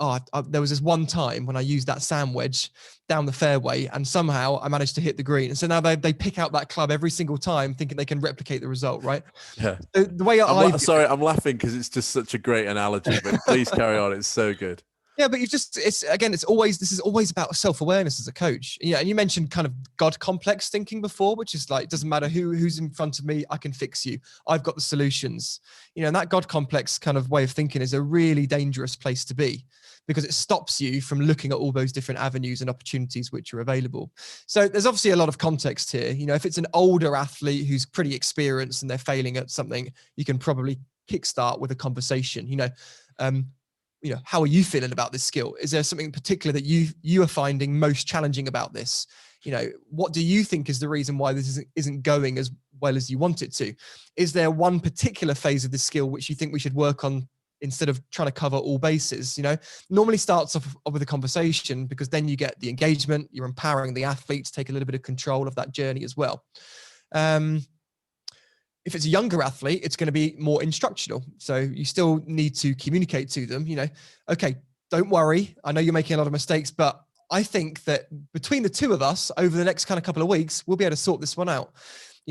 there was this one time when I used that sand wedge down the fairway and somehow I managed to hit the green. And so now they pick out that club every single time thinking they can replicate the result, right? Yeah. So the way I'm laughing because it's just such a great analogy, but please carry on. It's so good. Yeah, but this is always about self-awareness as a coach. Yeah. And you mentioned kind of God complex thinking before, which is like, it doesn't matter who's in front of me, I can fix you. I've got the solutions. And that God complex kind of way of thinking is a really dangerous place to be because it stops you from looking at all those different avenues and opportunities which are available. So there's obviously a lot of context here. If it's an older athlete who's pretty experienced and they're failing at something, you can probably kickstart with a conversation. How are you feeling about this skill? Is there something in particular that you are finding most challenging about this? What do you think is the reason why this isn't going as well as you want it to? Is there one particular phase of the skill which you think we should work on instead of trying to cover all bases? Normally starts off with a conversation because then you get the engagement, you're empowering the athlete to take a little bit of control of that journey as well. If it's a younger athlete, it's going to be more instructional. So you still need to communicate to them, okay, don't worry. I know you're making a lot of mistakes, but I think that between the two of us over the next kind of couple of weeks, we'll be able to sort this one out.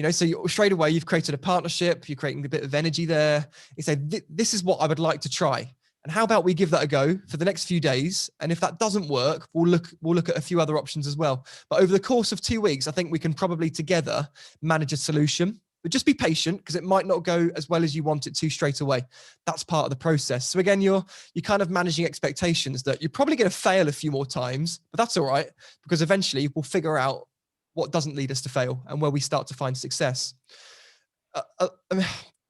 So straight away, you've created a partnership, you're creating a bit of energy there. You say, this is what I would like to try. And how about we give that a go for the next few days? And if that doesn't work, we'll look at a few other options as well. But over the course of 2 weeks, I think we can probably together manage a solution. But just be patient because it might not go as well as you want it to straight away. That's part of the process. So again, you're kind of managing expectations that you're probably going to fail a few more times, but that's all right because eventually we'll figure out what doesn't lead us to fail and where we start to find success.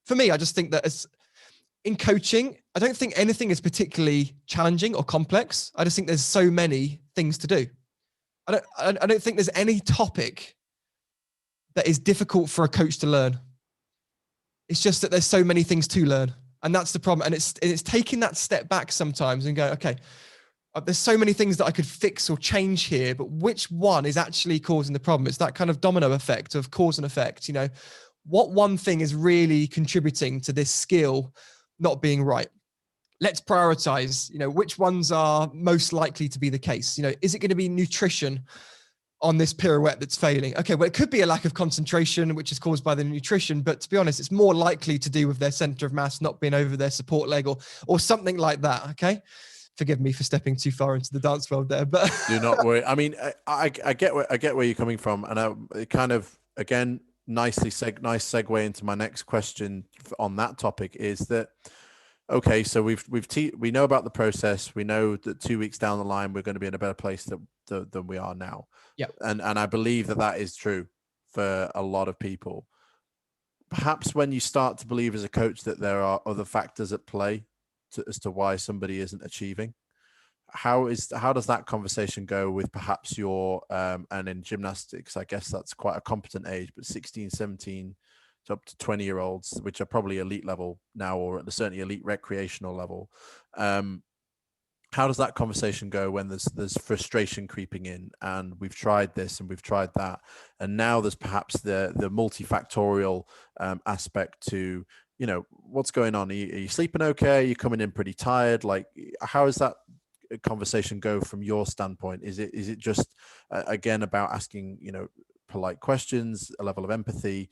For me, I just think that in coaching, I don't think anything is particularly challenging or complex. I just think there's so many things to do. I don't think there's any topic that is difficult for a coach to learn. It's just that there's so many things to learn. And that's the problem. And it's taking that step back sometimes and going, okay, there's so many things that I could fix or change here, but which one is actually causing the problem? It's that kind of domino effect of cause and effect. What one thing is really contributing to this skill not being right? Let's prioritize, which ones are most likely to be the case. Is it going to be nutrition on this pirouette that's failing? Okay, well, it could be a lack of concentration, which is caused by the nutrition, but to be honest, it's more likely to do with their center of mass not being over their support leg or something like that, okay? Forgive me for stepping too far into the dance world there, but... Do not worry. I mean, I get where you're coming from, and it kind of, again, nice segue into my next question on that topic is that, okay, so we know about the process. We know that 2 weeks down the line, we're going to be in a better place than we are now. Yeah. And I believe that is true for a lot of people. Perhaps when you start to believe as a coach that there are other factors at play as to why somebody isn't achieving, how does that conversation go with perhaps your and in gymnastics, I guess that's quite a competent age, but 16, 17 to up to 20-year-olds, which are probably elite level now, or certainly elite recreational level. How does that conversation go when there's frustration creeping in, and we've tried this and we've tried that, and now there's perhaps the multifactorial aspect to, what's going on? Are you sleeping okay? Are you coming in pretty tired? Like, how does that conversation go from your standpoint? Is it just again about asking, polite questions, a level of empathy?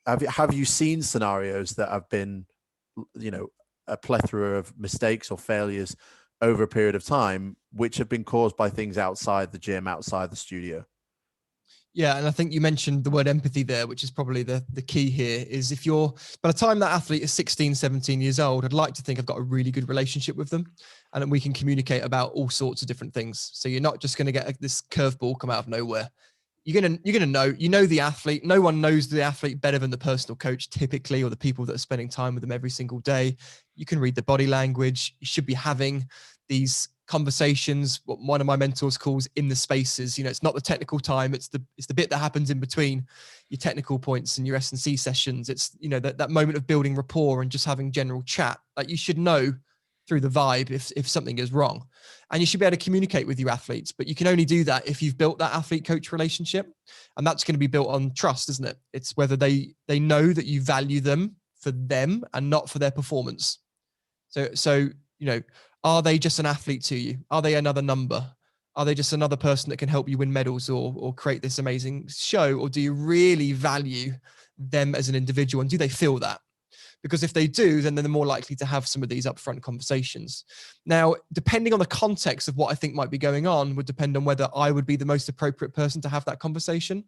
Have you seen scenarios that have been, a plethora of mistakes or failures over a period of time, which have been caused by things outside the gym, outside the studio? Yeah, and I think you mentioned the word empathy there, which is probably the key here, is if you're, by the time that athlete is 16, 17 years old, I'd like to think I've got a really good relationship with them and that we can communicate about all sorts of different things. So you're not just going to get this curveball come out of nowhere. You're going to know the athlete. No one knows the athlete better than the personal coach typically, or the people that are spending time with them every single day. You can read the body language. You should be having these conversations, what one of my mentors calls in the spaces. It's not the technical time. It's the bit that happens in between your technical points and your S&C sessions. It's, that moment of building rapport and just having general chat. Like, you should know through the vibe if something is wrong, and you should be able to communicate with your athletes, but you can only do that if you've built that athlete coach relationship, and that's going to be built on trust, isn't it? It's whether they know that you value them for them and not for their performance. So You know, are they just an athlete to you? Are they another number? Are they just another person that can help you win medals or create this amazing show? Or do you really value them as an individual? And do they feel that? Because if they do, then they're more likely to have some of these upfront conversations. Now, depending on the context of what I think might be going on would depend on whether I would be the most appropriate person to have that conversation.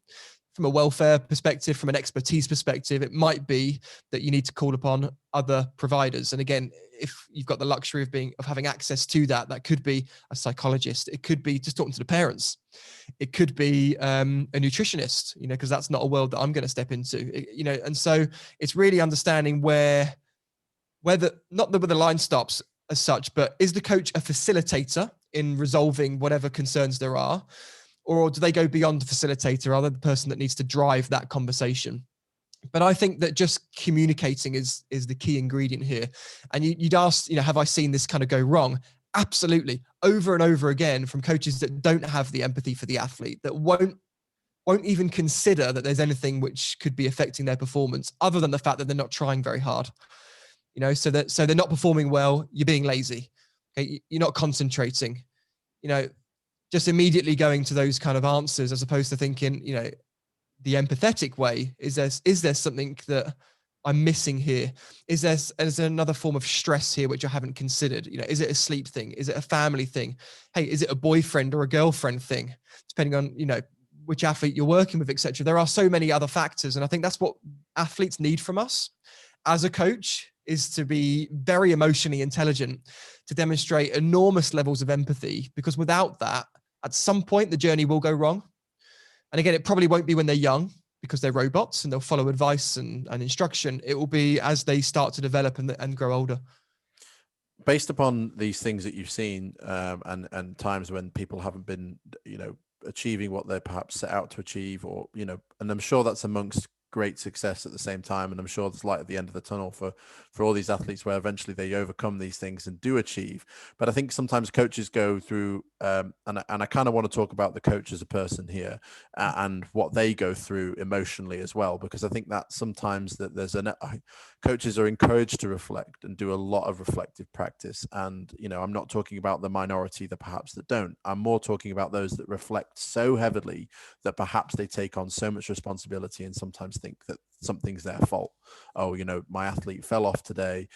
From a welfare perspective, from an expertise perspective, it might be that you need to call upon other providers. And again, if you've got the luxury of having access to that, that could be a psychologist. It could be just talking to the parents. It could be a nutritionist, you know, because that's not a world that I'm going to step into, you know. And so it's really understanding where not where the line stops as such, but is the coach a facilitator in resolving whatever concerns there are? Or do they go beyond the facilitator? Are they the person that needs to drive that conversation? But I think that just communicating is the key ingredient here. And you'd ask, you know, have I seen this kind of go wrong? Absolutely, over and over again, from coaches that don't have the empathy for the athlete, that won't even consider that there's anything which could be affecting their performance, other than the fact that they're not trying very hard. You know, so they're not performing well. You're being lazy. Okay, you're not concentrating. You know, just immediately going to those kind of answers as opposed to thinking, you know, the empathetic way. Is there something that I'm missing here? Is there another form of stress here which I haven't considered? You know, is it a sleep thing? Is it a family thing? Hey, is it a boyfriend or a girlfriend thing? Depending on, you know, which athlete you're working with, etc. There are so many other factors, and I think that's what athletes need from us as a coach, is to be very emotionally intelligent, to demonstrate enormous levels of empathy, because without that, at some point the journey will go wrong. And again, it probably won't be when they're young, because they're robots and they'll follow advice and instruction. It will be as they start to develop and grow older. Based upon these things that you've seen, and times when people haven't been, you know, achieving what they perhaps set out to achieve, or, you know, and I'm sure that's amongst great success at the same time, and I'm sure there's light at the end of the tunnel for all these athletes where eventually they overcome these things and do achieve. But I think sometimes coaches go through, and I kind of want to talk about the coach as a person here, and what they go through emotionally as well, because I think that sometimes that coaches are encouraged to reflect and do a lot of reflective practice. And, you know, I'm not talking about the minority that perhaps that don't. I'm more talking about those that reflect so heavily that perhaps they take on so much responsibility and sometimes think that something's their fault. Oh, you know, my athlete fell off today.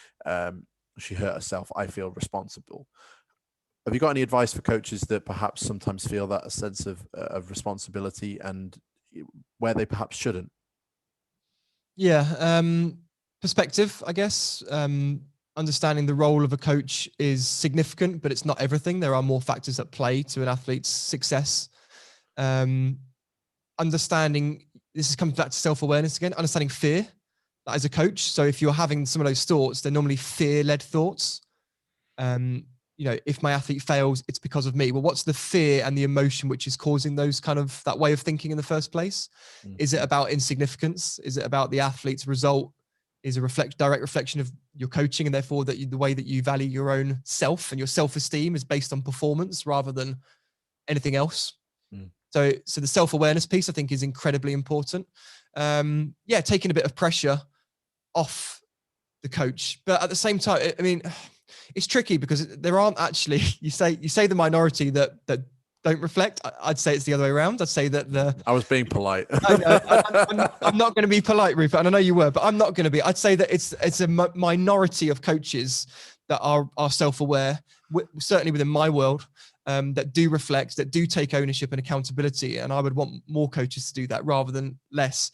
She hurt herself. I feel responsible. Have you got any advice for coaches that perhaps sometimes feel that a sense of responsibility, and where they perhaps shouldn't? Yeah. Perspective, I guess. Understanding the role of a coach is significant, but it's not everything. There are more factors at play to an athlete's success. Understanding, this is coming back to self-awareness again, understanding fear as a coach. So if you're having some of those thoughts, they're normally fear-led thoughts. You know, if my athlete fails, it's because of me. Well, what's the fear and the emotion which is causing that way of thinking in the first place? Mm-hmm. Is it about insignificance? Is it about the athlete's result is a direct reflection of your coaching, and therefore that the way that you value your own self and your self-esteem is based on performance rather than anything else? Mm. So the self-awareness piece, I think, is incredibly important. Taking a bit of pressure off the coach, but at the same time, I mean, it's tricky because there aren't actually, you say the minority that don't reflect. I'd say it's the other way around. I'd say that I was being polite. I know, I'm not going to be polite, Rupert, and I know you were, but I'm not going to be. I'd say that it's a minority of coaches that are self-aware, certainly within my world, that do reflect, that do take ownership and accountability. And I would want more coaches to do that rather than less.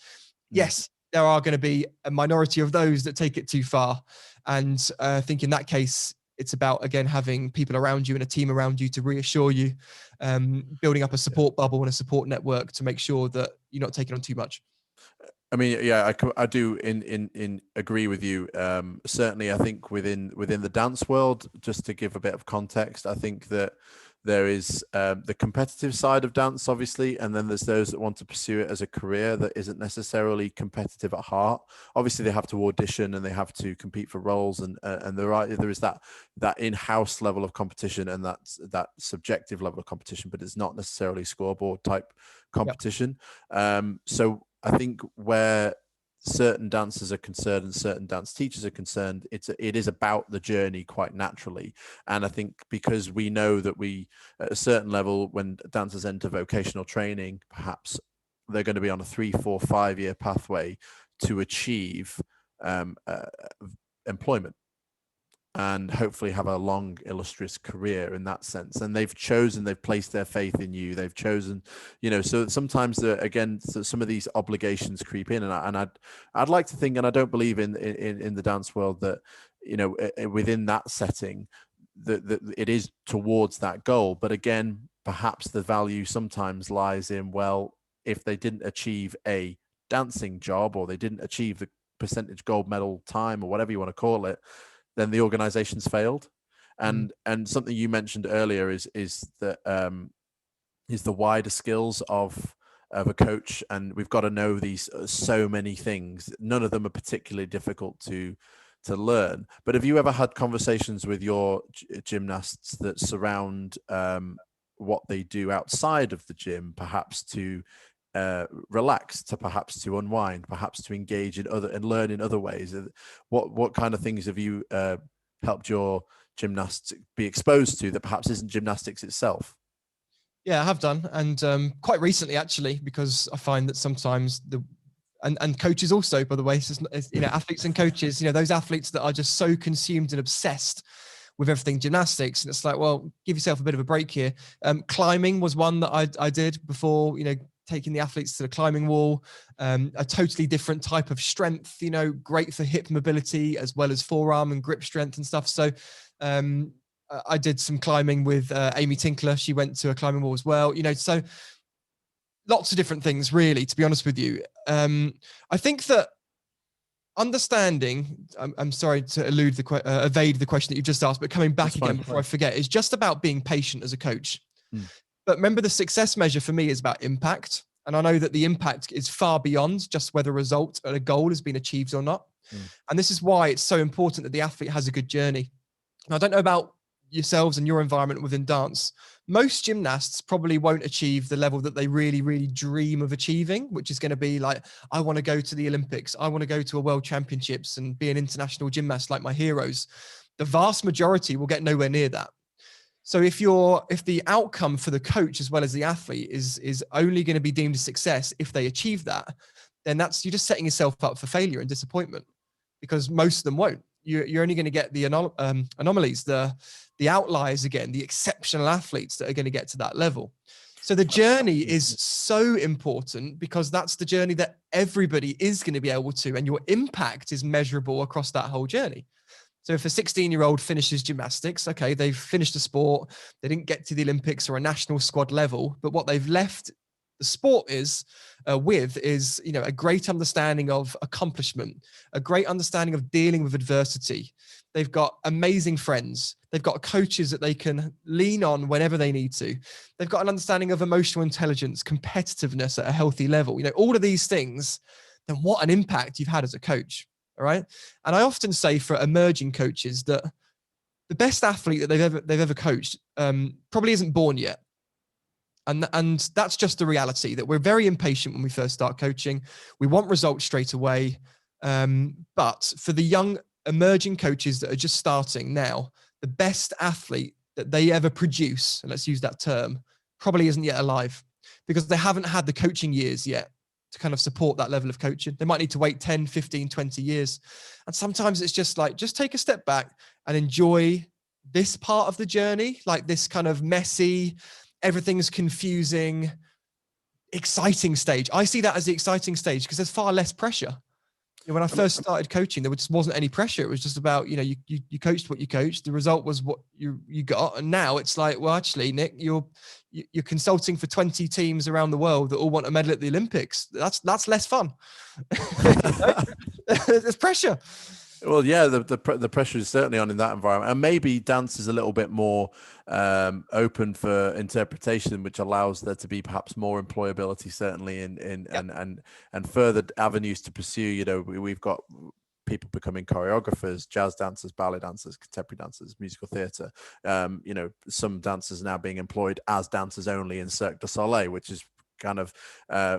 Yes, there are going to be a minority of those that take it too far. And I think in that case, it's about, again, having people around you and a team around you to reassure you, building up a support bubble and a support network to make sure that you're not taking on too much. I mean, yeah, I do in agree with you. Certainly, I think within the dance world, just to give a bit of context, I think that there is the competitive side of dance, obviously, and then there's those that want to pursue it as a career that isn't necessarily competitive at heart. Obviously, they have to audition and they have to compete for roles, and there is that in-house level of competition and that subjective level of competition, but it's not necessarily scoreboard type competition. Yep. So I think where certain dancers are concerned and certain dance teachers are concerned, it is about the journey quite naturally. And I think because we know that we, at a certain level, when dancers enter vocational training, perhaps they're going to be on a 3, 4, 5-year pathway to achieve employment and hopefully have a long, illustrious career in that sense. And they've placed their faith in you. They've chosen, so sometimes again, some of these obligations creep in, and I'd like to think, and I don't believe in the dance world that, within that setting, that it is towards that goal. But again, perhaps the value sometimes lies in, well, if they didn't achieve a dancing job, or they didn't achieve the percentage gold medal time, or whatever you want to call it, then the organization's failed. And something you mentioned earlier is the wider skills of a coach, and we've got to know these so many things. None of them are particularly difficult to learn. But have you ever had conversations with your gymnasts that surround what they do outside of the gym, perhaps to relax, perhaps to unwind, perhaps to engage in other and learn in other ways? What kind of things have you helped your gymnasts be exposed to that perhaps isn't gymnastics itself? Yeah, I have done, and quite recently actually, because I find that sometimes and coaches also, by the way, athletes and coaches, those athletes that are just so consumed and obsessed with everything gymnastics, and it's like, well, give yourself a bit of a break here. Climbing was one that I did before, taking the athletes to the climbing wall, a totally different type of strength, great for hip mobility as well as forearm and grip strength and stuff. So I did some climbing with Amy Tinkler. She went to a climbing wall as well, so lots of different things, really, to be honest with you. I think that understanding, I'm sorry to evade the question that you've just asked, but coming back again before I forget, is just about being patient as a coach. But remember, the success measure for me is about impact. And I know that the impact is far beyond just whether a result or a goal has been achieved or not. And this is why it's so important that the athlete has a good journey. And I don't know about yourselves and your environment within dance. Most gymnasts probably won't achieve the level that they really, really dream of achieving, which is going to be like, I want to go to the Olympics. I want to go to a world championships and be an international gymnast like my heroes. The vast majority will get nowhere near that. So if the outcome for the coach as well as the athlete is only going to be deemed a success if they achieve that, then you're just setting yourself up for failure and disappointment, because most of them won't. You're only going to get the anomalies, the outliers again, the exceptional athletes that are going to get to that level. So the journey is so important, because that's the journey that everybody is going to be able to, and your impact is measurable across that whole journey. So if a 16-year-old finishes gymnastics, okay, they've finished a sport, they didn't get to the Olympics or a national squad level, but what they've left the sport is a great understanding of accomplishment, a great understanding of dealing with adversity. They've got amazing friends. They've got coaches that they can lean on whenever they need to. They've got an understanding of emotional intelligence, competitiveness at a healthy level. All of these things, then what an impact you've had as a coach. All right. And I often say for emerging coaches that the best athlete that they've ever coached probably isn't born yet. And that's just the reality, that we're very impatient when we first start coaching. We want results straight away. But for the young emerging coaches that are just starting now, the best athlete that they ever produce, and let's use that term, probably isn't yet alive, because they haven't had the coaching years yet to kind of support that level of coaching. They might need to wait 10, 15, 20 years. And sometimes it's just like, just take a step back and enjoy this part of the journey, like this kind of messy, everything's confusing, exciting stage. I see that as the exciting stage because there's far less pressure. When I first started coaching, there just wasn't any pressure. It was just about, you coached what you coached. The result was what you got. And now it's like, well, actually, Nick, you're consulting for 20 teams around the world that all want a medal at the Olympics. That's less fun. There's pressure. Well, yeah, the pressure is certainly on in that environment, and maybe dance is a little bit more open for interpretation, which allows there to be perhaps more employability, certainly and further avenues to pursue. We've got people becoming choreographers, jazz dancers, ballet dancers, contemporary dancers, musical theatre. Some dancers now being employed as dancers only in Cirque du Soleil, which is kind of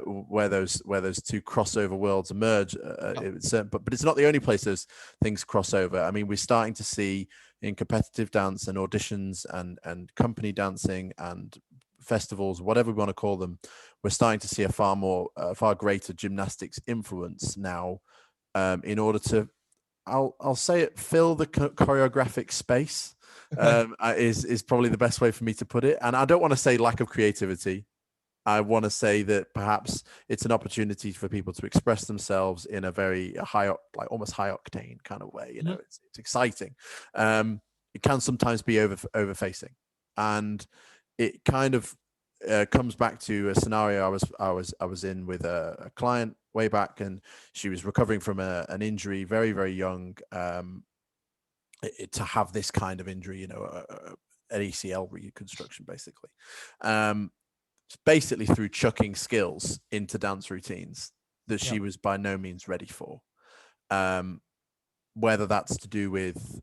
where those two crossover worlds emerge. But it's not the only place those things cross over. I mean, we're starting to see in competitive dance and auditions and company dancing and festivals, whatever we want to call them, we're starting to see a far greater gymnastics influence now, in order to, I'll say it, fill the choreographic space. Is probably the best way for me to put it. And I don't want to say lack of creativity. I want to say that perhaps it's an opportunity for people to express themselves in a very high, like almost high octane kind of way. You know, it's exciting. It can sometimes be over facing, and it kind of comes back to a scenario I was in with a client way back, and she was recovering from an injury, very, very young. To have this kind of injury, you know, an ACL reconstruction, basically, basically through chucking skills into dance routines that she was by no means ready for. Whether that's to do with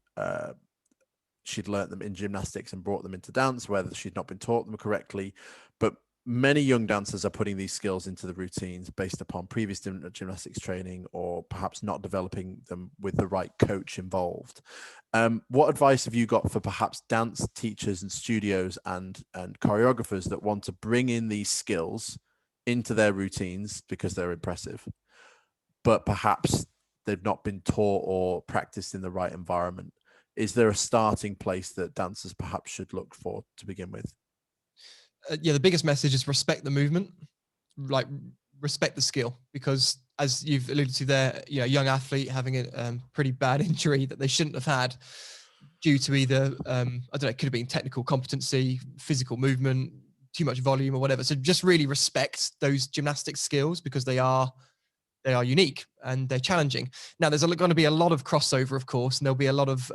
she'd learnt them in gymnastics and brought them into dance, whether she'd not been taught them correctly, but many young dancers are putting these skills into the routines based upon previous gymnastics training, or perhaps not developing them with the right coach involved. What advice have you got for perhaps dance teachers and studios and choreographers that want to bring in these skills into their routines because they're impressive, but perhaps they've not been taught or practiced in the right environment? Is there a starting place that dancers perhaps should look for to begin with? The biggest message is respect the movement, like respect the skill, because as you've alluded to there, you know, a young athlete having a pretty bad injury that they shouldn't have had due to either, I don't know, it could have been technical competency, physical movement, too much volume or whatever. So just really respect those gymnastics skills, because they are unique and they're challenging. Now, there's going to be a lot of crossover, of course, and there'll be a lot of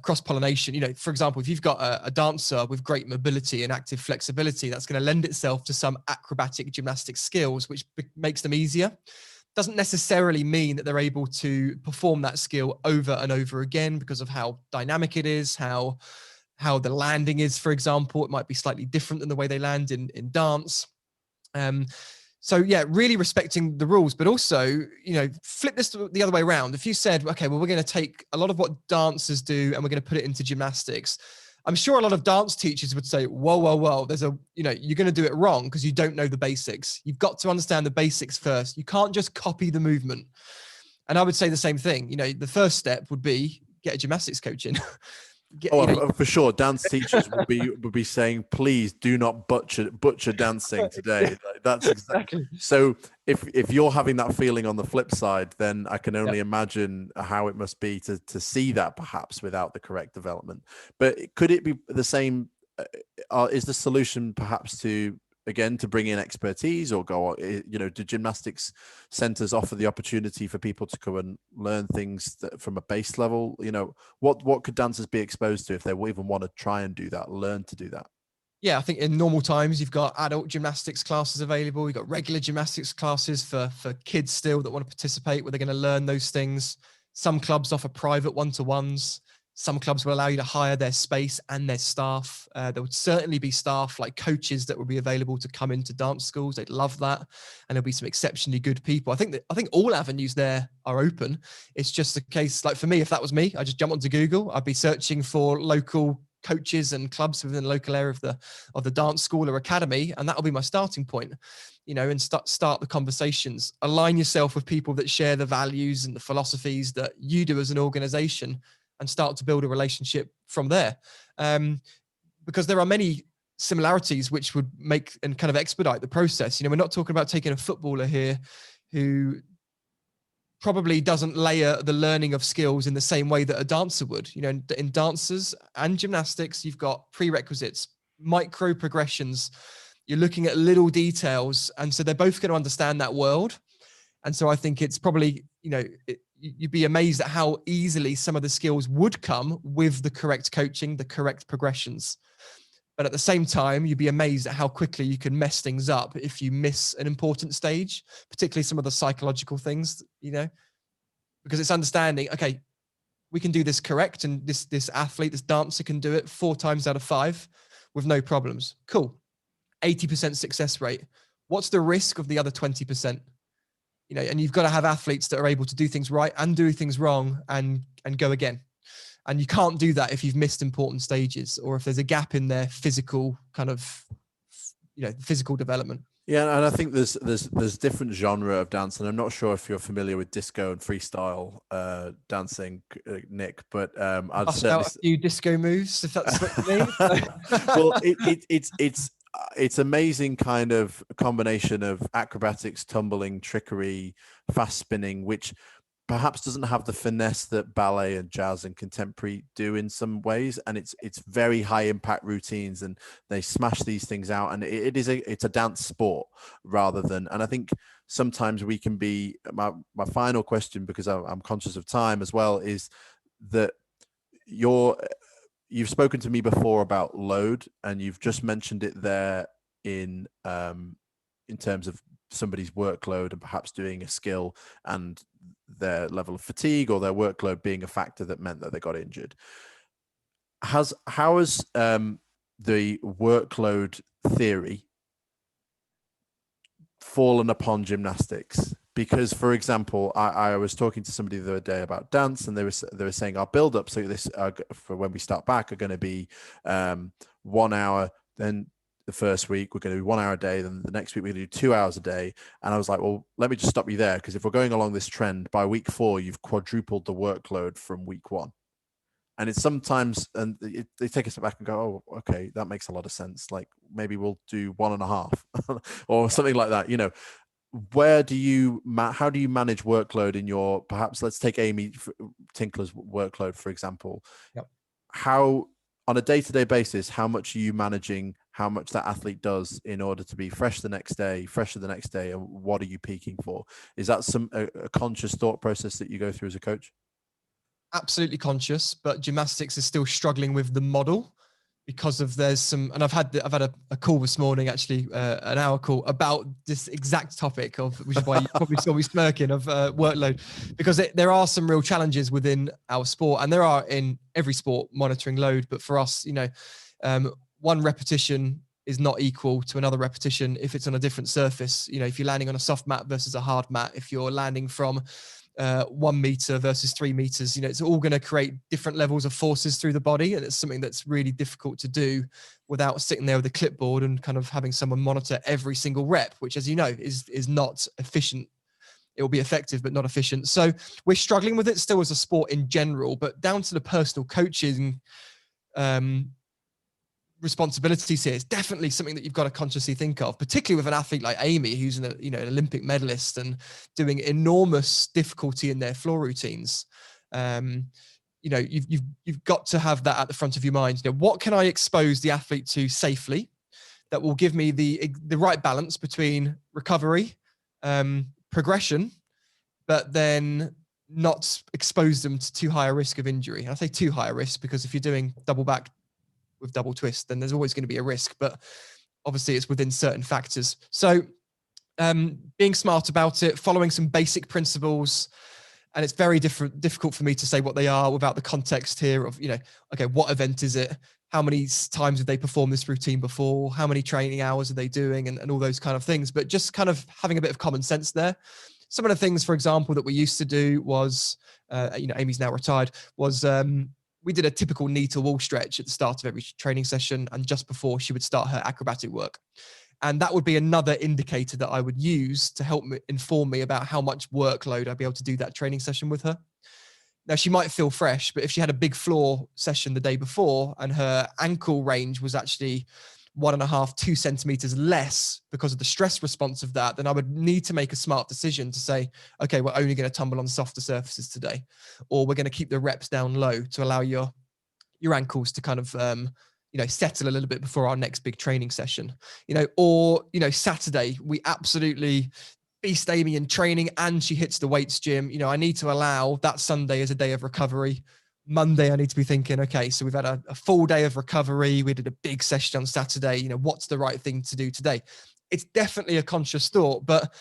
cross-pollination. You know, for example, if you've got a dancer with great mobility and active flexibility, that's going to lend itself to some acrobatic gymnastic skills, which makes them easier. Doesn't necessarily mean that they're able to perform that skill over and over again because of how dynamic it is, how the landing is, for example. It might be slightly different than the way they land in dance. So yeah, really respecting the rules, but also, you know, flip this the other way around. If you said, okay, well, we're going to take a lot of what dancers do and we're going to put it into gymnastics, I'm sure a lot of dance teachers would say, whoa, there's you're going to do it wrong because you don't know the basics. You've got to understand the basics first. You can't just copy the movement. And I would say the same thing. You know, the first step would be get a gymnastics coach in. For sure, dance teachers would be saying, please do not butcher dancing today. That's exactly. So if you're having that feeling on the flip side, then I can only imagine how it must be to see that perhaps without the correct development. But could it be the same? Is the solution perhaps to bring in expertise, or go, you know, do gymnastics centers offer the opportunity for people to come and learn things from a base level? You know, what could dancers be exposed to if they even want to try and do that, learn to do that? Yeah, I think in normal times, you've got adult gymnastics classes available. You've got regular gymnastics classes for kids still that want to participate, where they're going to learn those things. Some clubs offer private one-to-ones. Some clubs will allow you to hire their space and their staff. There would certainly be staff like coaches that would be available to come into dance schools. They'd love that. And there'll be some exceptionally good people. I think all avenues there are open. It's just a case, like for me, if that was me, I'd just jump onto Google. I'd be searching for local coaches and clubs within the local area of the dance school or academy. And that'll be my starting point, you know, and start the conversations. Align yourself with people that share the values and the philosophies that you do as an organization, and start to build a relationship from there. Because there are many similarities which would make and kind of expedite the process. You know, we're not talking about taking a footballer here who probably doesn't layer the learning of skills in the same way that a dancer would. You know, in dancers and gymnastics, you've got prerequisites, micro progressions. You're looking at little details. And so they're both going to understand that world. And so I think it's probably, you know, you'd be amazed at how easily some of the skills would come with the correct coaching, the correct progressions. But at the same time, you'd be amazed at how quickly you can mess things up if you miss an important stage, particularly some of the psychological things, you know, because it's understanding, okay, we can do this correct. And this athlete, this dancer can do it 4 times out of 5 with no problems. Cool. 80% success rate. What's the risk of the other 20%? You know, and you've got to have athletes that are able to do things right and do things wrong and go again. And you can't do that if you've missed important stages or if there's a gap in their physical kind of, you know, physical development. Yeah, and I think there's different genre of dance, and I'm not sure if you're familiar with disco and freestyle dancing, Nick, but I'd Bust certainly out a few disco moves if that's what you mean. Well, it's amazing kind of combination of acrobatics, tumbling, trickery, fast spinning, which perhaps doesn't have the finesse that ballet and jazz and contemporary do in some ways, and it's very high impact routines, and they smash these things out, and it's a dance sport rather than. And I think sometimes we can be my final question, because I'm conscious of time as well, is that you've spoken to me before about load, and you've just mentioned it there in terms of somebody's workload and perhaps doing a skill and their level of fatigue or their workload being a factor that meant that they got injured. How has the workload theory fallen upon gymnastics? Because, for example, I was talking to somebody the other day about dance, and they were saying our build-up, so this for when we start back, are going to be 1 hour, then the first week we're going to do 1 hour a day, then the next week we're going to do 2 hours a day. And I was like, well, let me just stop you there, because if we're going along this trend, by week 4 you've quadrupled the workload from week 1. And it's sometimes, and they take a step back and go, oh, okay, that makes a lot of sense, like maybe we'll do 1.5 or something like that. You know, how do you manage workload in your, perhaps let's take Amy Tinkler's workload, for example. Yep. How, on a day-to-day basis, how much are you managing how much that athlete does in order to be fresher the next day, and what are you peaking for? Is that a conscious thought process that you go through as a coach? Absolutely conscious, but gymnastics is still struggling with the model because of there's some, and I've had a call this morning, actually, an hour call about this exact topic of, which is why you probably saw me smirking, of workload, because there are some real challenges within our sport, and there are in every sport monitoring load. But for us, you know, one repetition is not equal to another repetition if it's on a different surface. You know, if you're landing on a soft mat versus a hard mat, if you're landing from 1 meter versus 3 meters, you know, it's all going to create different levels of forces through the body. And it's something that's really difficult to do without sitting there with a clipboard and kind of having someone monitor every single rep, which, as you know, is not efficient. It will be effective, but not efficient. So we're struggling with it still as a sport in general, but down to the personal coaching responsibilities here, it's definitely something that you've got to consciously think of, particularly with an athlete like Amy, who's an Olympic medalist and doing enormous difficulty in their floor routines. You know, you've got to have that at the front of your mind. You know, what can I expose the athlete to safely that will give me the right balance between recovery, progression, but then not expose them to too high a risk of injury. And I say too high a risk because if you're doing double back with double twist, then there's always going to be a risk, but obviously it's within certain factors. So being smart about it, following some basic principles, and it's very difficult for me to say what they are without the context here of, you know, okay, what event is it? How many times have they performed this routine before? How many training hours are they doing? And all those kind of things, but just kind of having a bit of common sense there. Some of the things, for example, that we used to do was, you know, Amy's now retired, was we did a typical knee to wall stretch at the start of every training session and just before she would start her acrobatic work. And that would be another indicator that I would use to help inform me about how much workload I'd be able to do that training session with her. Now, she might feel fresh, but if she had a big floor session the day before and her ankle range was actually 1.5, 2 centimeters less because of the stress response of that, then I would need to make a smart decision to say, okay, we're only going to tumble on softer surfaces today, or we're going to keep the reps down low to allow your ankles to kind of, you know, settle a little bit before our next big training session, you know, or, you know, Saturday, we absolutely beast Amy in training and she hits the weights gym. You know, I need to allow that Sunday as a day of recovery. Monday, I need to be thinking, okay, so we've had a full day of recovery. We did a big session on Saturday. You know, what's the right thing to do today? It's definitely a conscious thought, but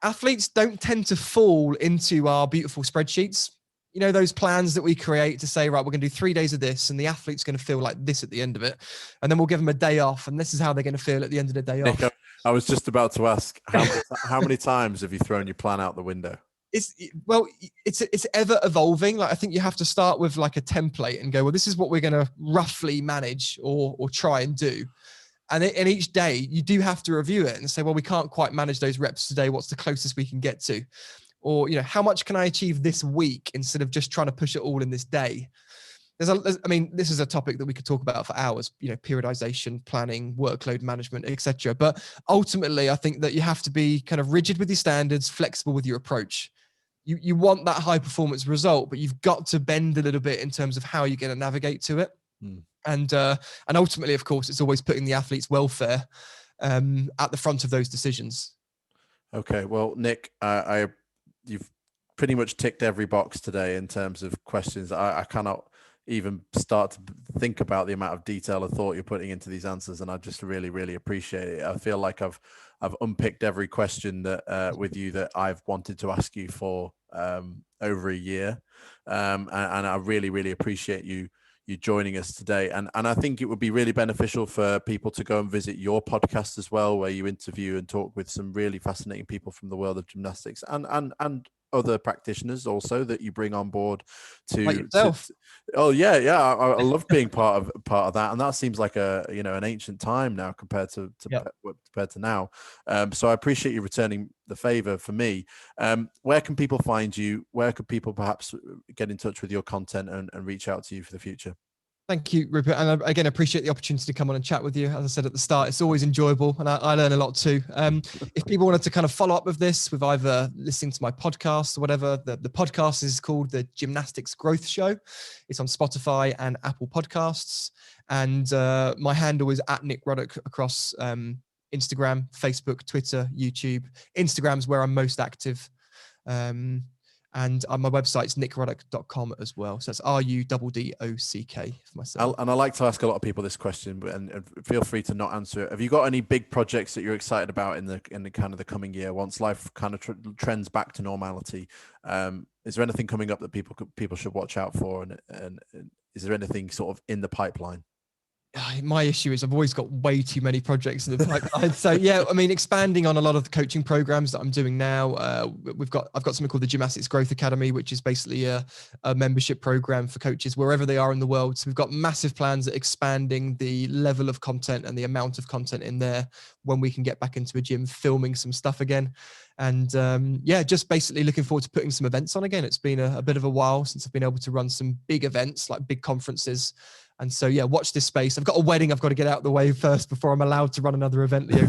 athletes don't tend to fall into our beautiful spreadsheets. you know, those plans that we create to say, right, we're going to do 3 days of this and the athlete's going to feel like this at the end of it. And then we'll give them a day off and this is how they're going to feel at the end of the day Nick, off. I was just about to ask, how many times have you thrown your plan out the window? It's ever evolving. Like, I think you have to start with like a template and go, well, this is what we're going to roughly manage or try and do. And each day you do have to review it and say, well, we can't quite manage those reps today. What's the closest we can get to? Or, you know, how much can I achieve this week instead of just trying to push it all in this day? I mean, this is a topic that we could talk about for hours, you know, periodization, planning, workload management, etc. But ultimately, I think that you have to be kind of rigid with your standards, flexible with your approach. You want that high performance result, but you've got to bend a little bit in terms of how you're going to navigate to it. And ultimately, of course, it's always putting the athlete's welfare at the front of those decisions. Okay, well, Nick, you've pretty much ticked every box today in terms of questions. I cannot even start to think about the amount of detail and thought you're putting into these answers, and I just really, really appreciate it. I feel like I've unpicked every question that with you that I've wanted to ask you for over a year, and I really, really appreciate you joining us today. And I think it would be really beneficial for people to go and visit your podcast as well, where you interview and talk with some really fascinating people from the world of gymnastics and other practitioners also that you bring on board like yourself. Oh yeah. I love being part of that, and that seems like an ancient time now compared to now. So I appreciate you returning the favor for me. Where can people find you? Where could people perhaps get in touch with your content and reach out to you for the future? Thank you, Rupert. And again, appreciate the opportunity to come on and chat with you. As I said at the start, it's always enjoyable and I learn a lot too. If people wanted to kind of follow up with this, with either listening to my podcast or whatever, the podcast is called the Gymnastics Growth Show. It's on Spotify and Apple Podcasts. And my handle is @Nick Ruddock across Instagram, Facebook, Twitter, YouTube. Instagram's where I'm most active. And on my website's nickruddock.com as well. So that's RUDDOCK for myself. And I like to ask a lot of people this question, and feel free to not answer it. Have you got any big projects that you're excited about in the kind of the coming year once life kind of trends back to normality? Is there anything coming up that people should watch out for? And is there anything sort of in the pipeline? My issue is I've always got way too many projects in the pipeline. So yeah, I mean, expanding on a lot of the coaching programs that I'm doing now. I've got something called the Gymnastics Growth Academy, which is basically a membership program for coaches wherever they are in the world. So we've got massive plans at expanding the level of content and the amount of content in there when we can get back into a gym, filming some stuff again. And just basically looking forward to putting some events on again. It's been a bit of a while since I've been able to run some big events, like big conferences. And so, yeah, watch this space. I've got a wedding I've got to get out of the way first before I'm allowed to run another event, Leo.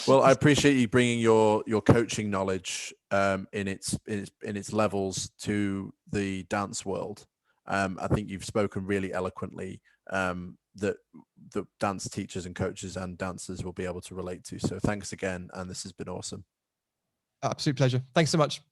Well, I appreciate you bringing your coaching knowledge in its levels to the dance world. I think you've spoken really eloquently that the dance teachers and coaches and dancers will be able to relate to. So thanks again. And this has been awesome. Absolute pleasure. Thanks so much.